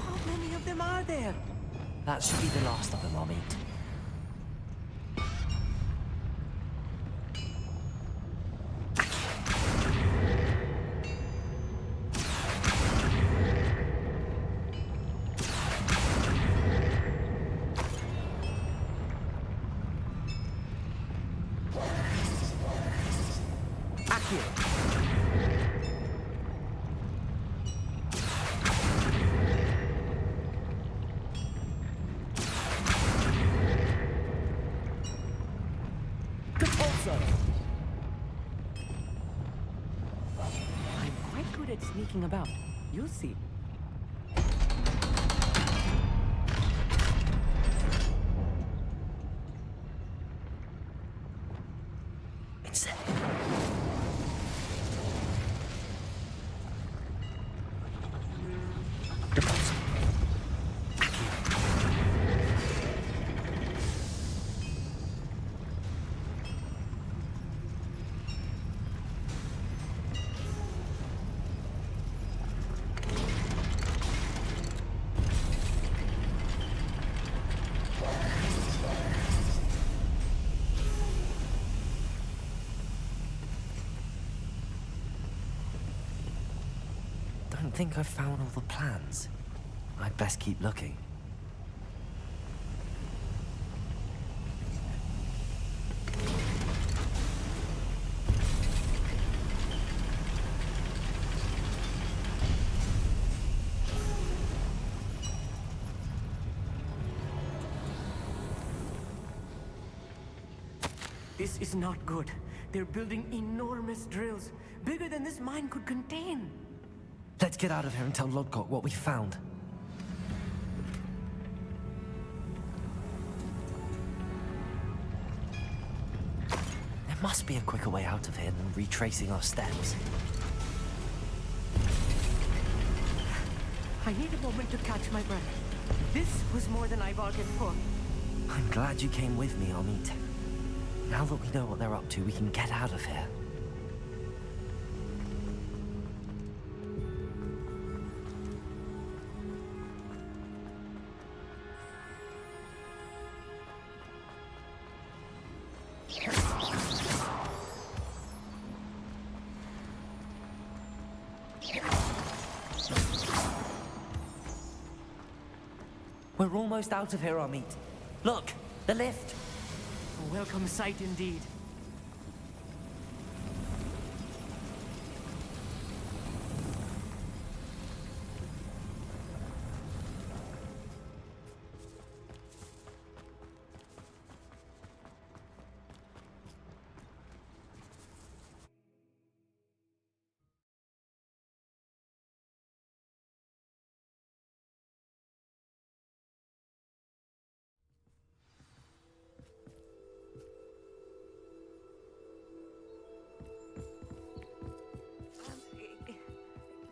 How many of them are there? That should be the last of them, I'll meet. I'm quite good at sneaking about. You'll see. It's don't think I've found all the plans. I'd best keep looking. This is not good. They're building enormous drills, bigger than this mine could contain. Let's get out of here and tell Lodgok what we found. There must be a quicker way out of here than retracing our steps. I need a moment to catch my breath. This was more than I bargained for. I'm glad you came with me, Amit. Now that we know what they're up to, we can get out of here. We're almost out of here, Amit. Look, the lift. A welcome sight indeed.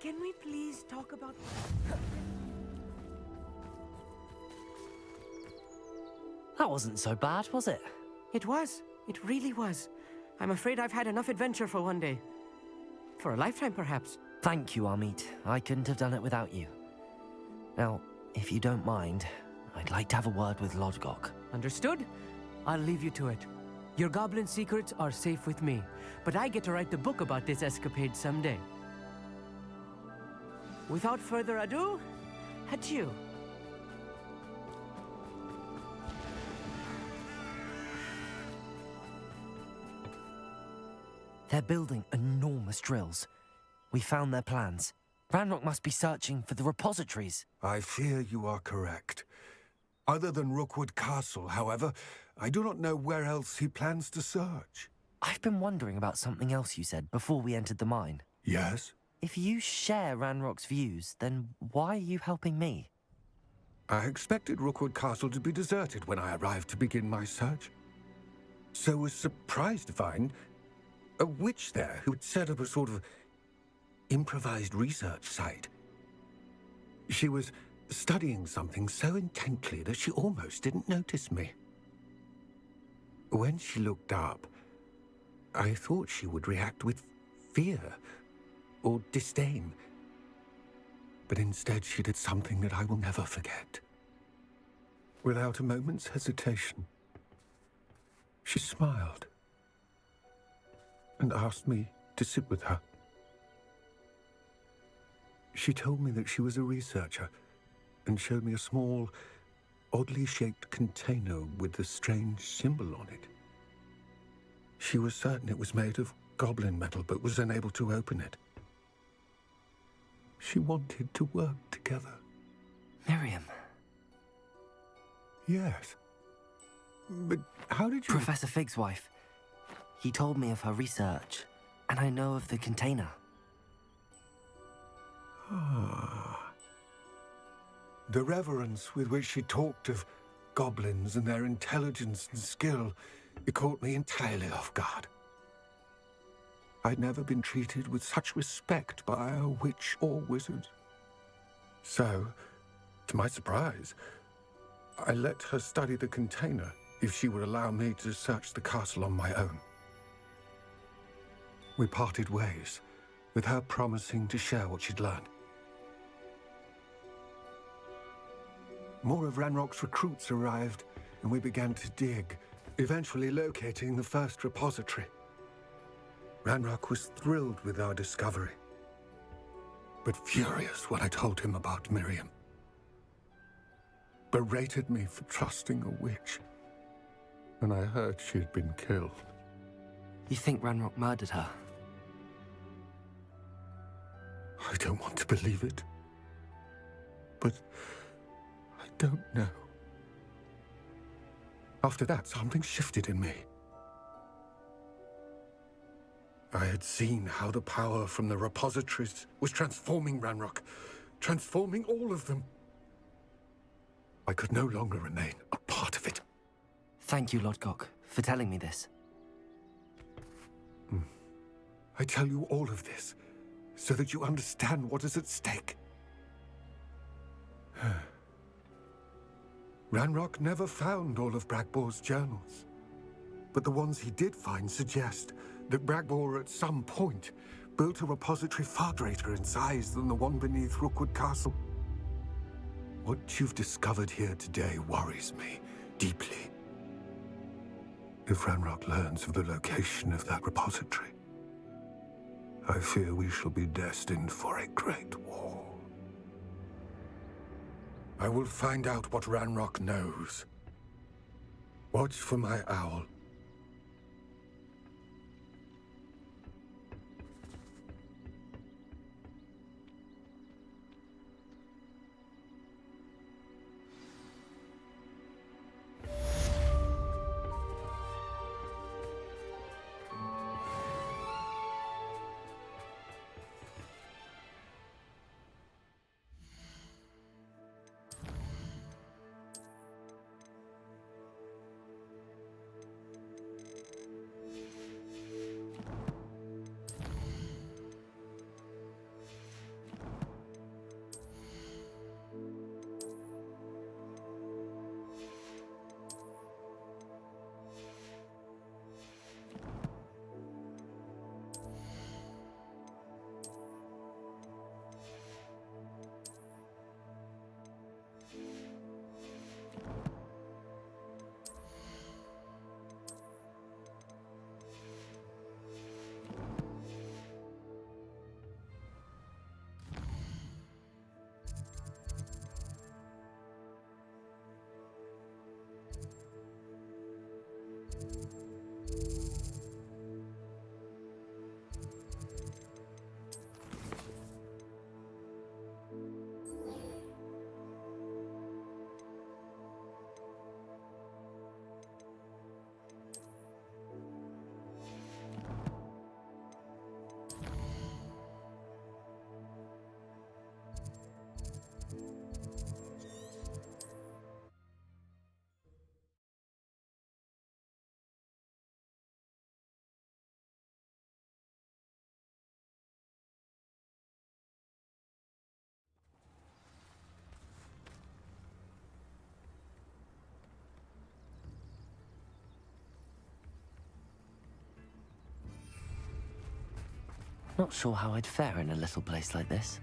Can we please talk about... That wasn't so bad, was it? It was. It really was. I'm afraid I've had enough adventure for one day. For a lifetime, perhaps. Thank you, Amit. I couldn't have done it without you. Now, if you don't mind, I'd like to have a word with Lodgok. Understood? I'll leave you to it. Your goblin secrets are safe with me, but I get to write the book about this escapade someday. Without further ado, adieu. They're building enormous drills. We found their plans. Ranrock must be searching for the repositories. I fear you are correct. Other than Rookwood Castle, however, I do not know where else he plans to search. I've been wondering about something else you said before we entered the mine. Yes? If you share Ranrock's views, then why are you helping me? I expected Rookwood Castle to be deserted when I arrived to begin my search. So was surprised to find a witch there who had set up a sort of improvised research site. She was studying something so intently that she almost didn't notice me. When she looked up, I thought she would react with fear or disdain. But instead she did something that I will never forget. Without a moment's hesitation, she smiled and asked me to sit with her. She told me that she was a researcher and showed me a small, oddly shaped container with a strange symbol on it. She was certain it was made of goblin metal, but was unable to open it. She wanted to work together. Miriam. Yes. But how did you... Professor Fig's wife. He told me of her research, and I know of the container. Ah. The reverence with which she talked of goblins and their intelligence and skill, it caught me entirely off guard. I'd never been treated with such respect by a witch or wizard. So, to my surprise, I let her study the container if she would allow me to search the castle on my own. We parted ways, with her promising to share what she'd learned. More of Ranrock's recruits arrived, and we began to dig, eventually locating the first repository. Ranrock was thrilled with our discovery, but furious when I told him about Miriam. Berated me for trusting a witch, and I heard she had been killed. You think Ranrock murdered her? I don't want to believe it, but I don't know. After that, something shifted in me. I had seen how the power from the repositories was transforming Ranrock, transforming all of them. I could no longer remain a part of it. Thank you, Lord Gok, for telling me this. I tell you all of this so that you understand what is at stake. Ranrock never found all of Bragbor's journals, but the ones he did find suggest that Bragbor at some point built a repository far greater in size than the one beneath Rookwood Castle. What you've discovered here today worries me deeply. If Ranrock learns of the location of that repository, I fear we shall be destined for a great war. I will find out what Ranrock knows. Watch for my owl. Not sure how I'd fare in a little place like this.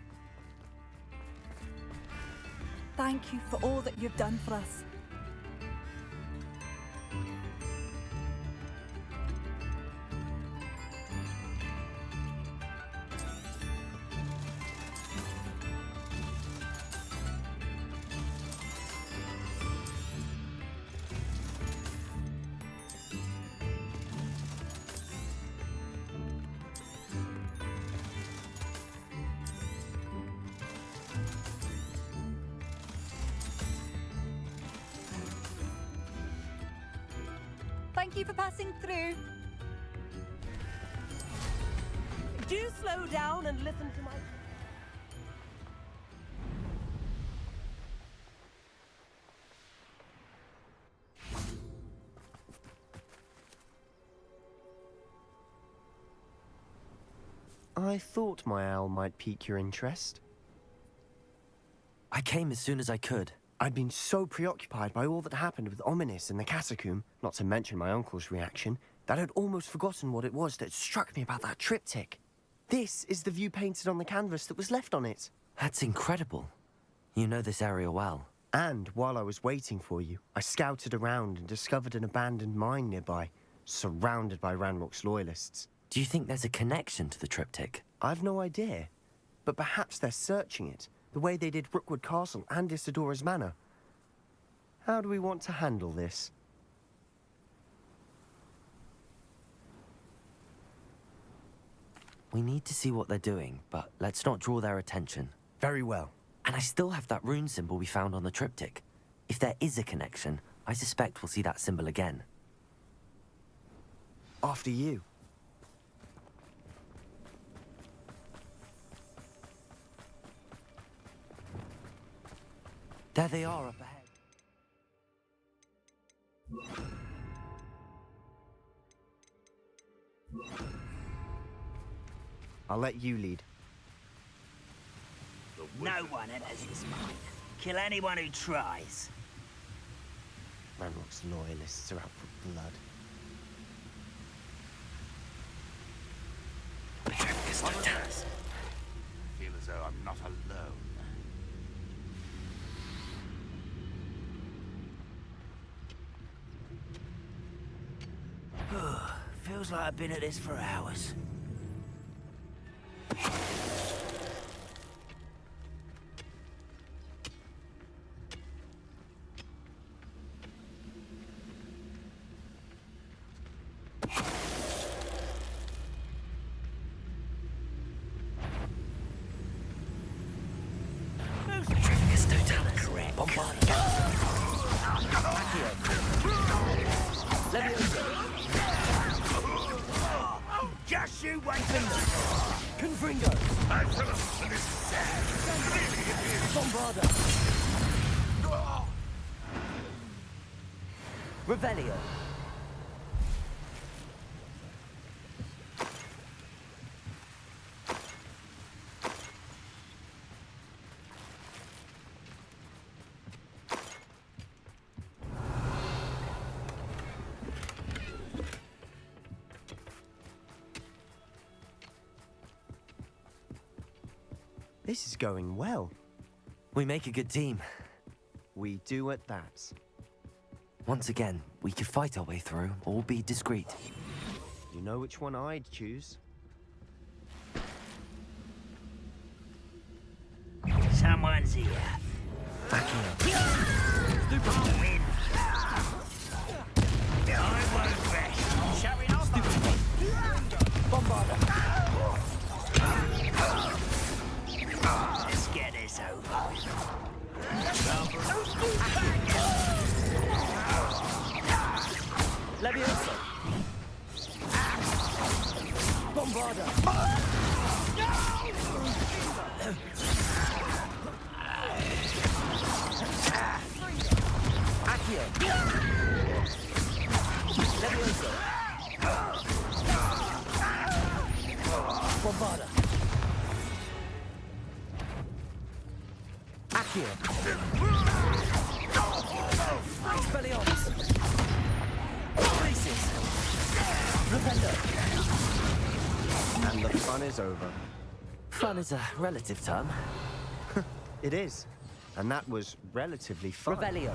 Thank you for all that you've done for us. Thank you for passing through. Do slow down and listen to my... I thought my owl might pique your interest. I came as soon as I could. I'd been so preoccupied by all that happened with Ominous in the catacomb, not to mention my uncle's reaction, that I'd almost forgotten what it was that struck me about that triptych. This is the view painted on the canvas that was left on it. That's incredible. You know this area well. And while I was waiting for you, I scouted around and discovered an abandoned mine nearby, surrounded by Ranrock's loyalists. Do you think there's a connection to the triptych? I've no idea, but perhaps they're searching it, the way they did Rookwood Castle and Isidora's Manor. How do we want to handle this? We need to see what they're doing, but let's not draw their attention. Very well. And I still have that rune symbol we found on the triptych. If there is a connection, I suspect we'll see that symbol again. After you. There they are up ahead. I'll let you lead. No one enters this mine. Kill anyone who tries. Ranrock's loyalists are out for blood. I feel as though I'm not alone. Feels like I've been at this for hours. Just you wait Confringo! Bombarda! Revelio! This is going well. We make a good team. We do at that. Once again, we could fight our way through, or be discreet. You know which one I'd choose. Someone's here. Backing up. Win. I won't rest. Showing off. Bombarda! Let's get this over. Levioso! Bombarda! Accio! Levioso! Bombarda! Accio! Expelliarmus! Braces! Repender! And the fun is over. Fun is a relative term. It is. And that was relatively fun. Revelio.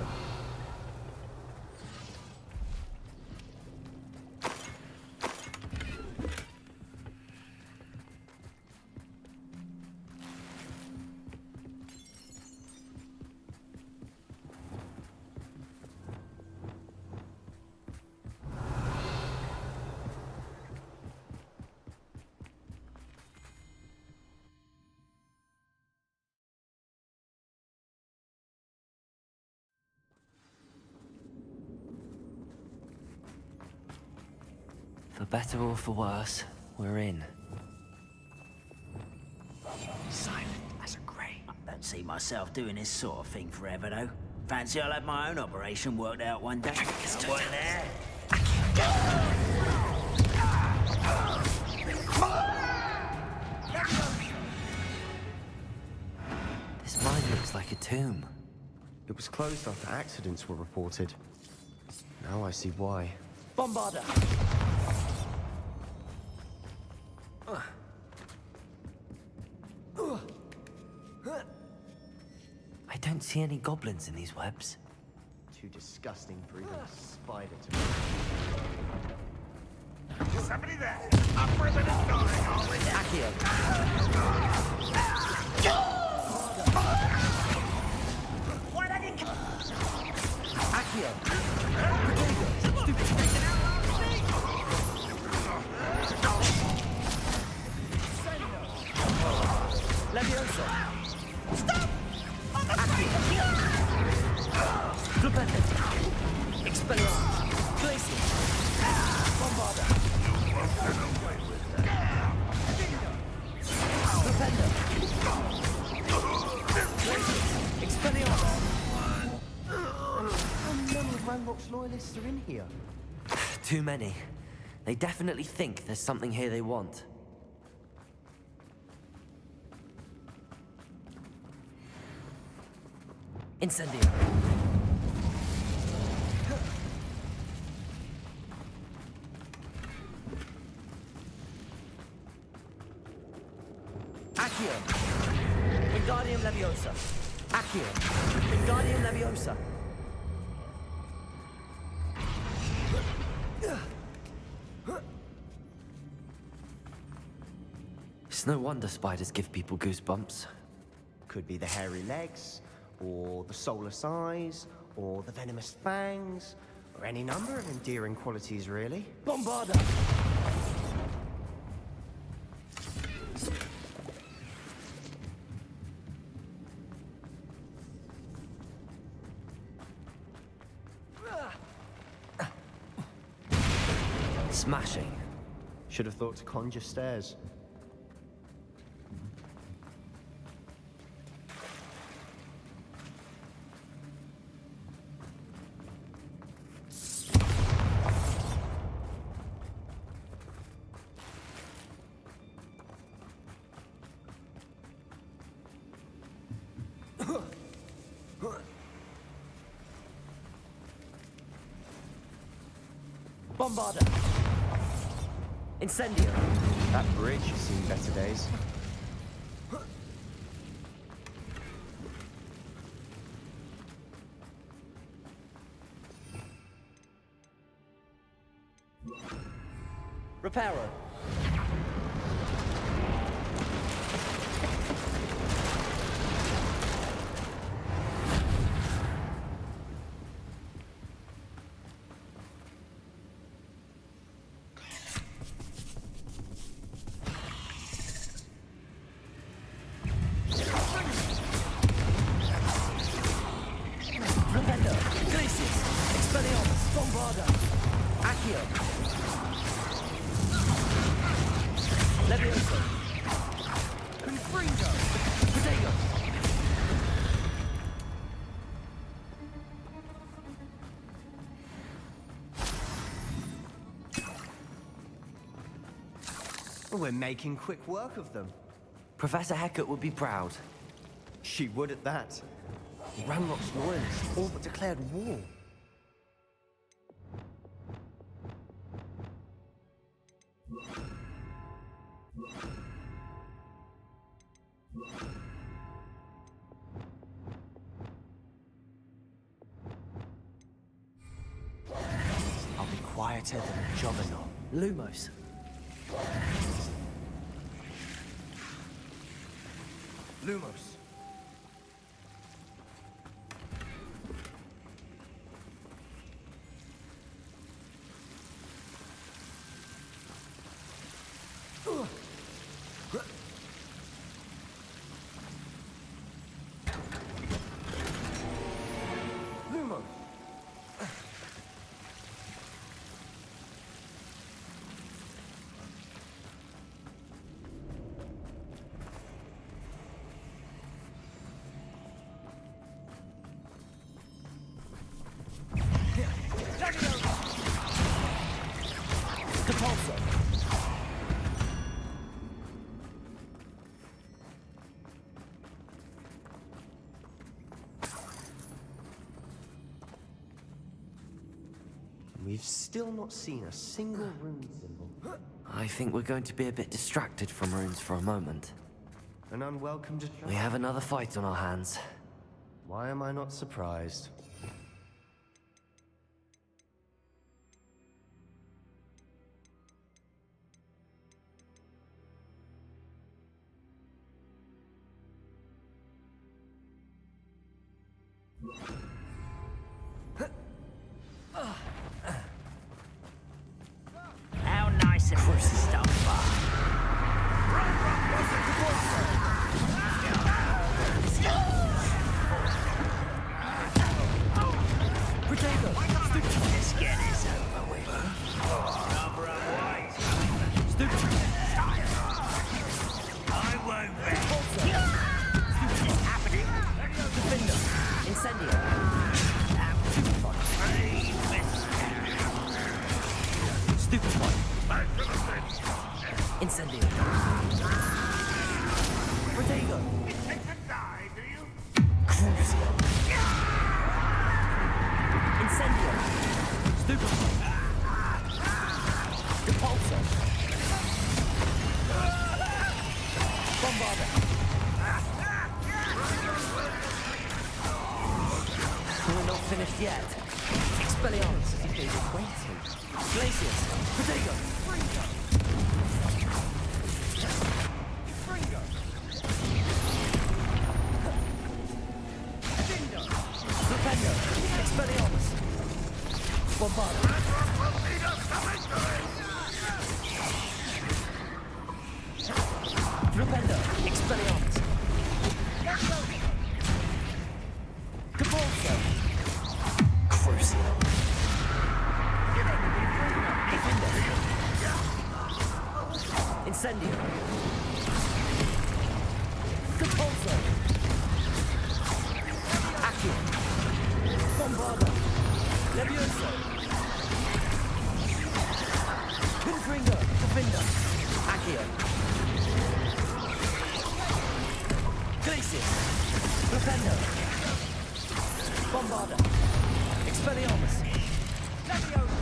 For better or for worse, we're in. Silent as a grave. I don't see myself doing this sort of thing forever, though. Fancy I'll have my own operation worked out one day. Someone there. This mine looks like a tomb. It was closed after accidents were reported. Now I see why. Bombarder! I don't see any goblins in these webs. Too disgusting for even a spider to Somebody there! A prisoner dying already! Accio! Why don't you... Accio! Stupid freaking outlaw thing! Leviosa! Stop! Flipendo! Expelliarmus! Glacius! Bombarder! Flipendo! Glacius! Expelliarmus! How many of Ranrock's loyalists are in here? Too many. They definitely think there's something here they want. Incendio. Accio. Wingardium Leviosa. Accio. Wingardium Leviosa. It's no wonder spiders give people goosebumps. Could be the hairy legs, or the soulless eyes, or the venomous fangs, or any number of endearing qualities, really. Bombarder! Smashing. Should have thought to conjure stairs. Bombarder! Incendio! That bridge has seen better days. Reparo! We're making quick work of them. Professor Hecat would be proud. She would at that. Ranrock's loyalists all but declared war. quieter than a juggernaut. Lumos. Lumos. We've still not seen a single rune symbol. I think we're going to be a bit distracted from runes for a moment. An unwelcome distraction. We have another fight on our hands. Why am I not surprised? How nice of you, Stumper. Let's get this over with. Number up wise. I won't bet. It's happening. Defender. Incendio. Stupefy. Incendio. Protego. Crucio. Incendio. Stupefy. Depulso. Bombarda. We're not finished yet. Expelliarmus as if they were waiting. Glacius. Protego. Flipendo. Expelliarmus. Bombarda. Flipendo. Expelliarmus. Depulso. Crucio. Incendio. Depulso. Accio. Bombarda. Levioso. Confringo. Defender. Accio. Glacius. Flipendo. Bombarda. Expelliarmus. Levioso.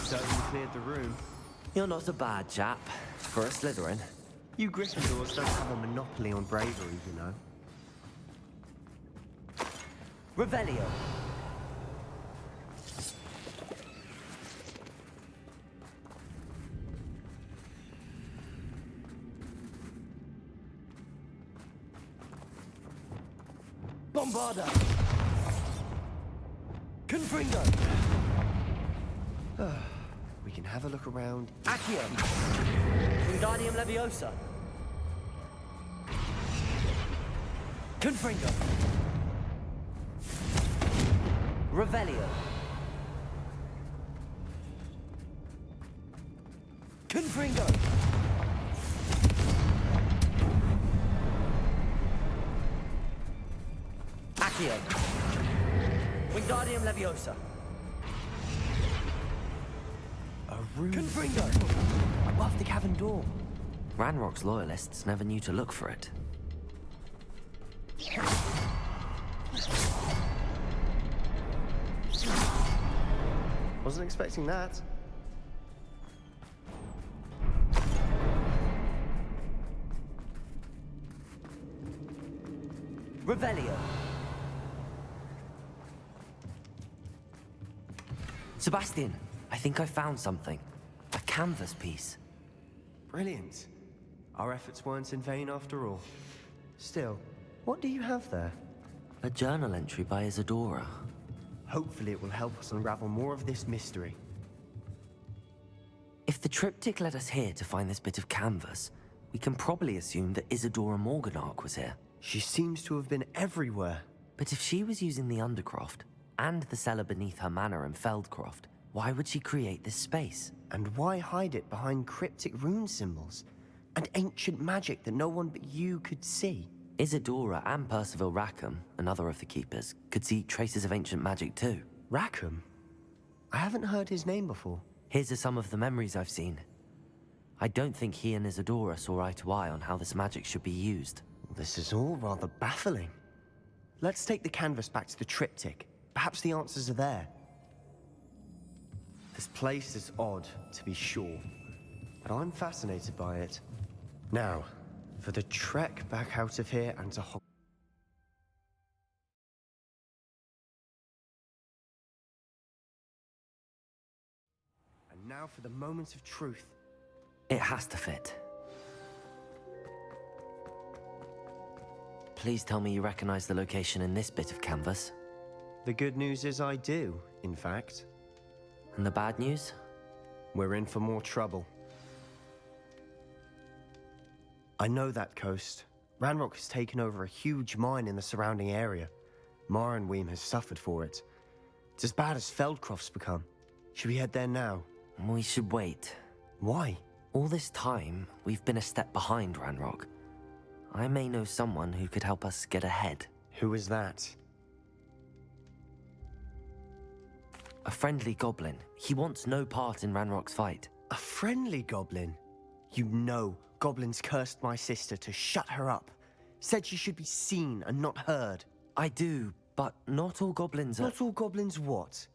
Certainly cleared the room. You're not a bad chap for a Slytherin. You Gryffindors don't have a monopoly on bravery, you know. Revelio. Bombarda. Confringo. We can have a look around. Accio. Wingardium Leviosa. Confringo. Revelio. Confringo. Accio. Wingardium Leviosa. A room. Confringo. Above the cavern door. Ranrock's loyalists never knew to look for it. Wasn't expecting that. Revelio! Sebastian, I think I found something. A canvas piece. Brilliant. Our efforts weren't in vain after all. Still, what do you have there? A journal entry by Isadora. Hopefully it will help us unravel more of this mystery. If the triptych led us here to find this bit of canvas, we can probably assume that Isadora Morganach was here. She seems to have been everywhere. But if she was using the Undercroft, and the cellar beneath her manor in Feldcroft, why would she create this space? And why hide it behind cryptic rune symbols? And ancient magic that no one but you could see? Isadora and Percival Rackham, another of the Keepers, could see traces of ancient magic too. Rackham? I haven't heard his name before. Here's are some of the memories I've seen. I don't think he and Isadora saw eye to eye on how this magic should be used. This is all rather baffling. Let's take the canvas back to the triptych. Perhaps the answers are there. This place is odd, to be sure, but I'm fascinated by it. Now, for the trek back out of here and to And now for the moment of truth. It has to fit. Please tell me you recognize the location in this bit of canvas. The good news is I do, in fact. And the bad news? We're in for more trouble. I know that coast. Ranrock has taken over a huge mine in the surrounding area. Marenweem has suffered for it. It's as bad as Feldcroft's become. Should we head there now? We should wait. Why? All this time, we've been a step behind Ranrock. I may know someone who could help us get ahead. Who is that? A friendly goblin. He wants no part in Ranrock's fight. A friendly goblin? You know, goblins cursed my sister to shut her up. Said she should be seen and not heard. I do, but not all goblins are... Not all goblins what?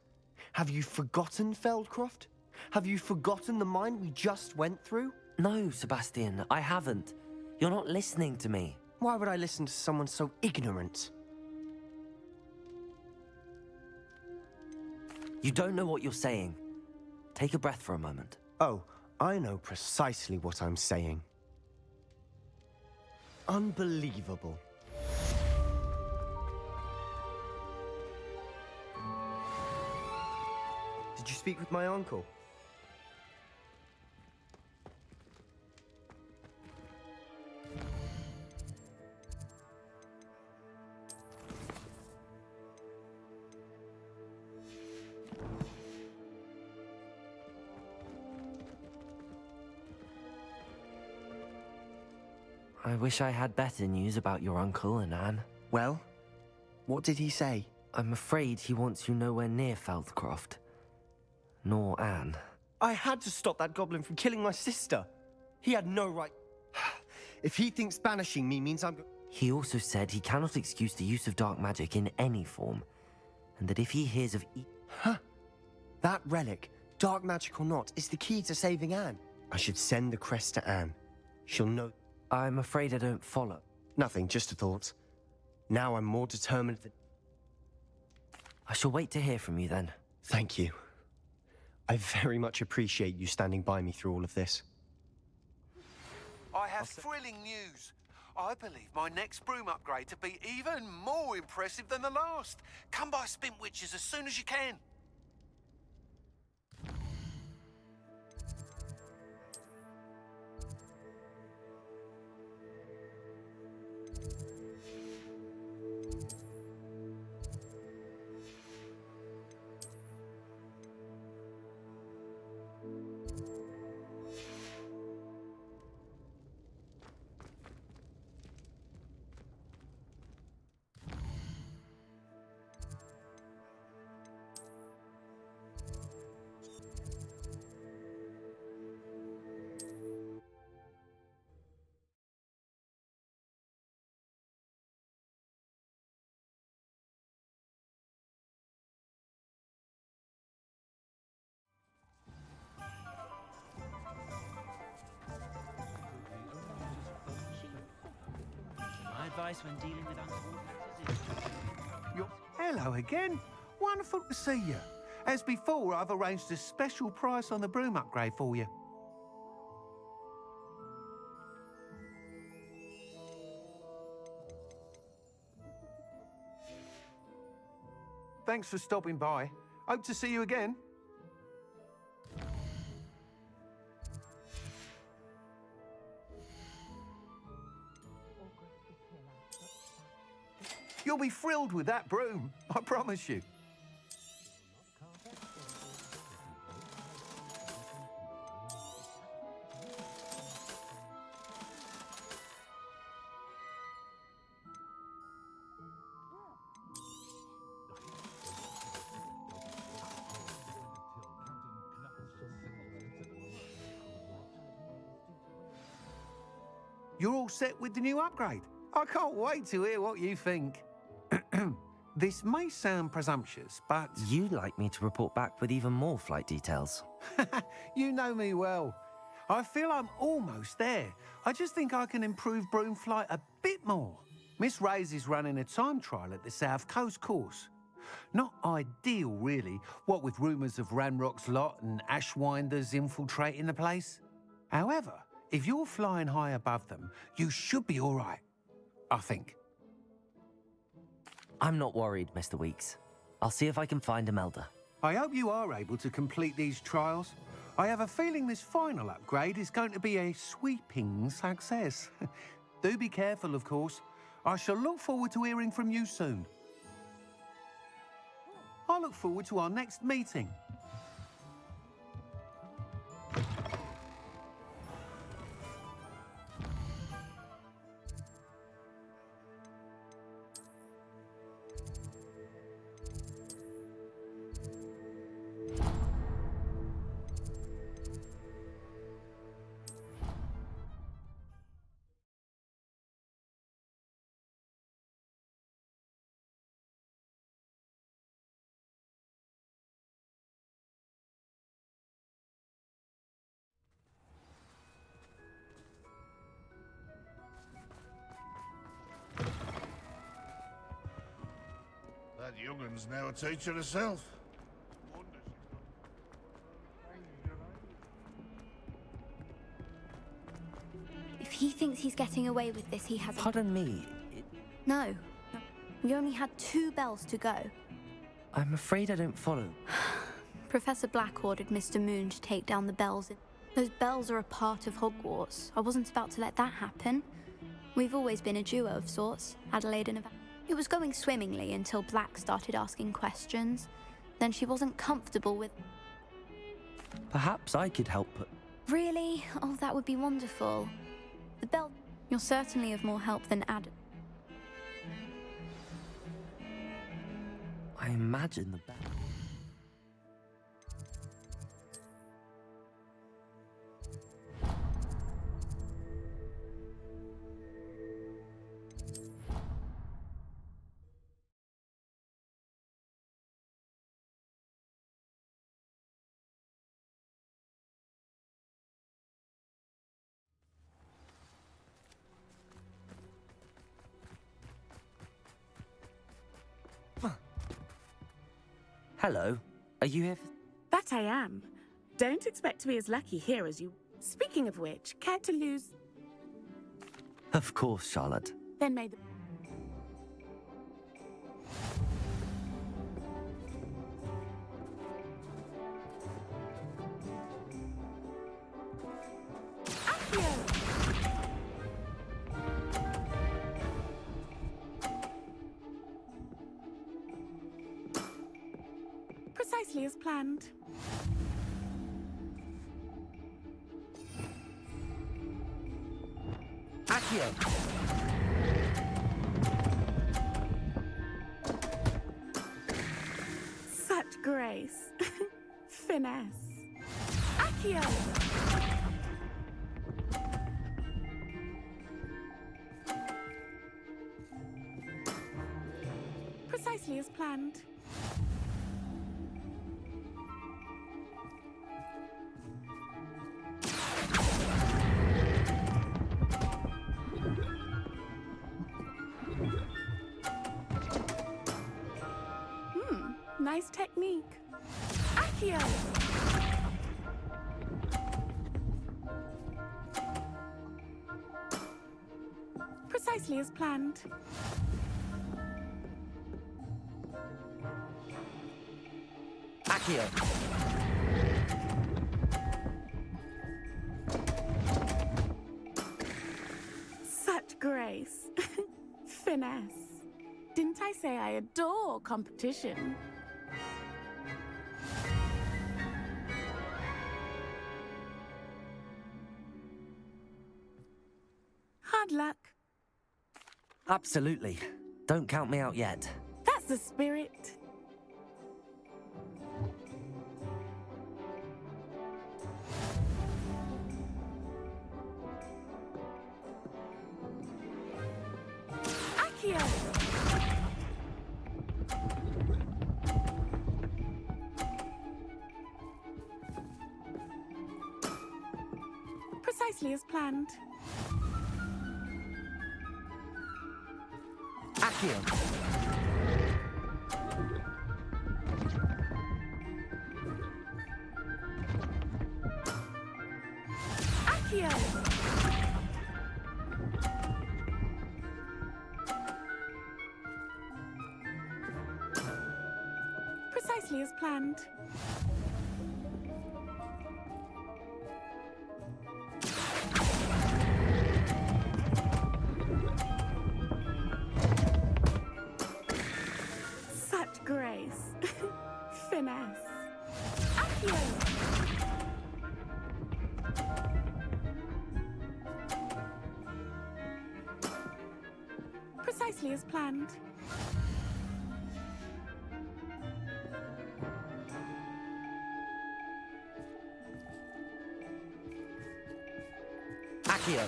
Have you forgotten Feldcroft? Have you forgotten the mine we just went through? No, Sebastian, I haven't. You're not listening to me. Why would I listen to someone so ignorant? You don't know what you're saying. Take a breath for a moment. Oh, I know precisely what I'm saying. Unbelievable. Did you speak with my uncle? I wish I had better news about your uncle and Anne. Well, what did he say? I'm afraid he wants you nowhere near Feldcroft. Nor Anne. I had to stop that goblin from killing my sister. He had no right... If he thinks banishing me means I'm... He also said he cannot excuse the use of dark magic in any form, and that if he hears of... Huh. That relic, dark magic or not, is the key to saving Anne. I should send the crest to Anne. She'll know... I'm afraid I don't follow. Nothing, just a thought. Now I'm more determined than... I shall wait to hear from you then. Thank you. I very much appreciate you standing by me through all of this. I have thrilling news. I believe my next broom upgrade to be even more impressive than the last. Come by Spintwitches as soon as you can. advice when dealing with untoward matters. Hello again. Wonderful to see you. As before, I've arranged a special price on the broom upgrade for you. Thanks for stopping by. Hope to see you again. You'll be thrilled with that broom, I promise you. You're all set with the new upgrade. I can't wait to hear what you think. This may sound presumptuous, but... You'd like me to report back with even more flight details. You know me well. I feel I'm almost there. I just think I can improve broom flight a bit more. Miss Ray's is running a time trial at the South Coast course. Not ideal, really, what with rumours of Ranrock's lot and Ashwinders infiltrating the place. However, if you're flying high above them, you should be all right, I think. I'm not worried, Mr. Weeks. I'll see if I can find Imelda. I hope you are able to complete these trials. I have a feeling this final upgrade is going to be a sweeping success. Do be careful, of course. I shall look forward to hearing from you soon. I look forward to our next meeting. That youngun's now a teacher herself. If he thinks he's getting away with this, he has... Pardon me. No. We only had 2 bells to go. I'm afraid I don't follow. Professor Black ordered Mr. Moon to take down the bells. Those bells are a part of Hogwarts. I wasn't about to let that happen. We've always been a duo of sorts, Adelaide and Eva. It was going swimmingly until Black started asking questions. Then she wasn't comfortable with... Perhaps I could help. Really? Oh, that would be wonderful. The bell... You're certainly of more help than Adam. I imagine the bell. Hello. Are you here for... That I am. Don't expect to be as lucky here as you... Speaking of which, care to lose... Of course, Charlotte. Then may the... Precisely as planned. Accio! Such grace. Finesse. Accio! Precisely as planned. Nice technique. Accio! Precisely as planned. Accio! Such grace. Finesse. Didn't I say I adore competition? Hard luck. Absolutely. Don't count me out yet. That's the spirit. Accio! Precisely as planned. Accio! Accio! Precisely as planned. Such grace. Finesse. Accio! Precisely as planned. Accio!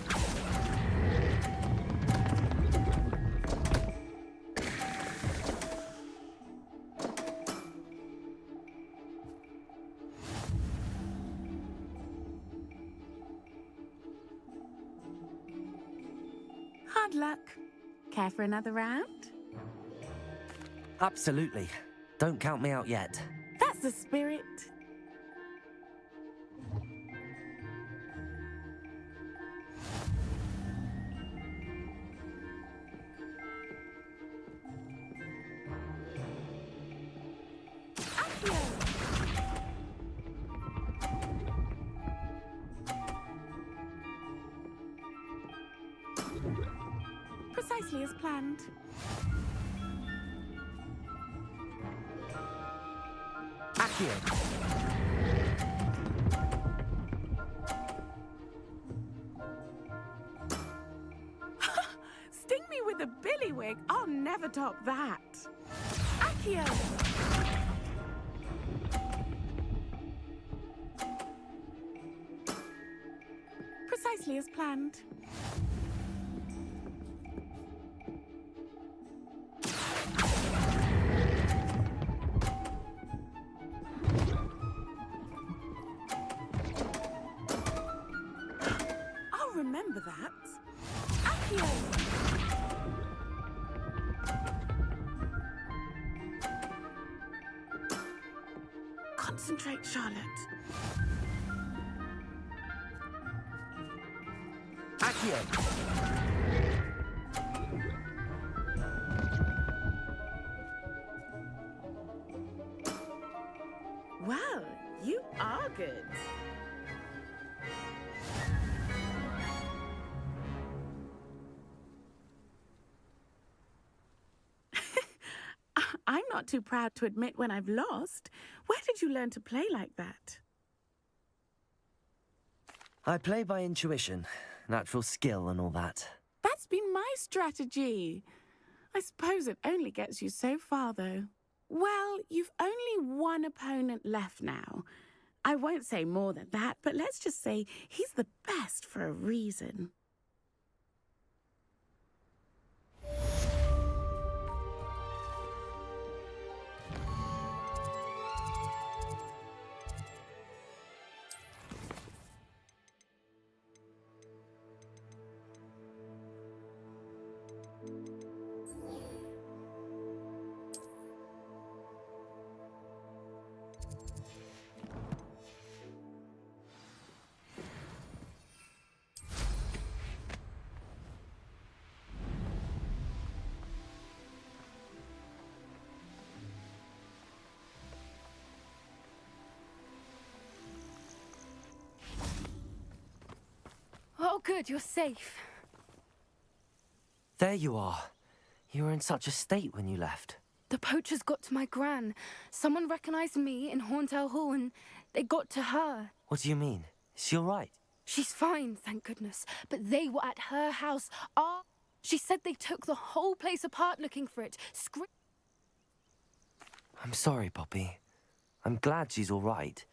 Hard luck. Care for another round? Absolutely. Don't count me out yet. That's the spirit. Accio! Precisely as planned. Accio! Sting me with a billywig. I'll never top that. Accio! Precisely as planned. I'll remember that. Accio! Concentrate, Charlotte. Accio! Well, you are good. I'm not too proud to admit when I've lost. Where did you learn to play like that? I play by intuition, natural skill and all that. That's been my strategy. I suppose it only gets you so far, though. Well, you've only one opponent left now. I won't say more than that, but let's just say he's the best for a reason. good, you're safe. There you are. You were in such a state when you left. The poachers got to my gran. Someone recognized me in Horntail Hall and they got to her. What do you mean? Is she all right? She's fine, thank goodness. But they were at her house. She said they took the whole place apart looking for it. I'm sorry, Poppy. I'm glad she's all right.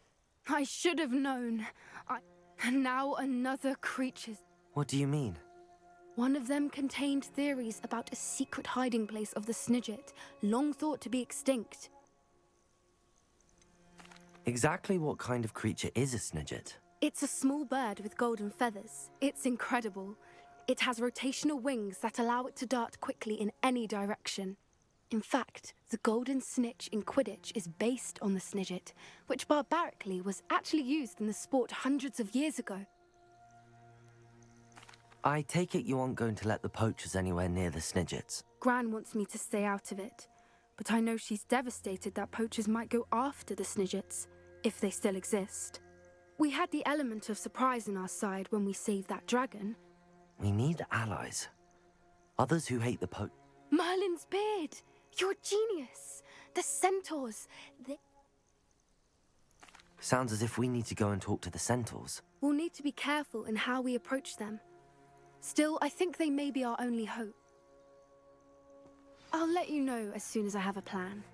I should have known. And now another creature. What do you mean? One of them contained theories about a secret hiding place of the Snidget, long thought to be extinct. Exactly what kind of creature is a Snidget? It's a small bird with golden feathers. It's incredible. It has rotational wings that allow it to dart quickly in any direction. In fact, the golden snitch in Quidditch is based on the Snidget, which barbarically was actually used in the sport hundreds of years ago. I take it you aren't going to let the poachers anywhere near the Snidgets. Gran wants me to stay out of it, but I know she's devastated that poachers might go after the Snidgets, if they still exist. We had the element of surprise on our side when we saved that dragon. We need allies. Others who hate the Merlin's beard! You're a genius! The centaurs, Sounds as if we need to go and talk to the centaurs. We'll need to be careful in how we approach them. Still, I think they may be our only hope. I'll let you know as soon as I have a plan.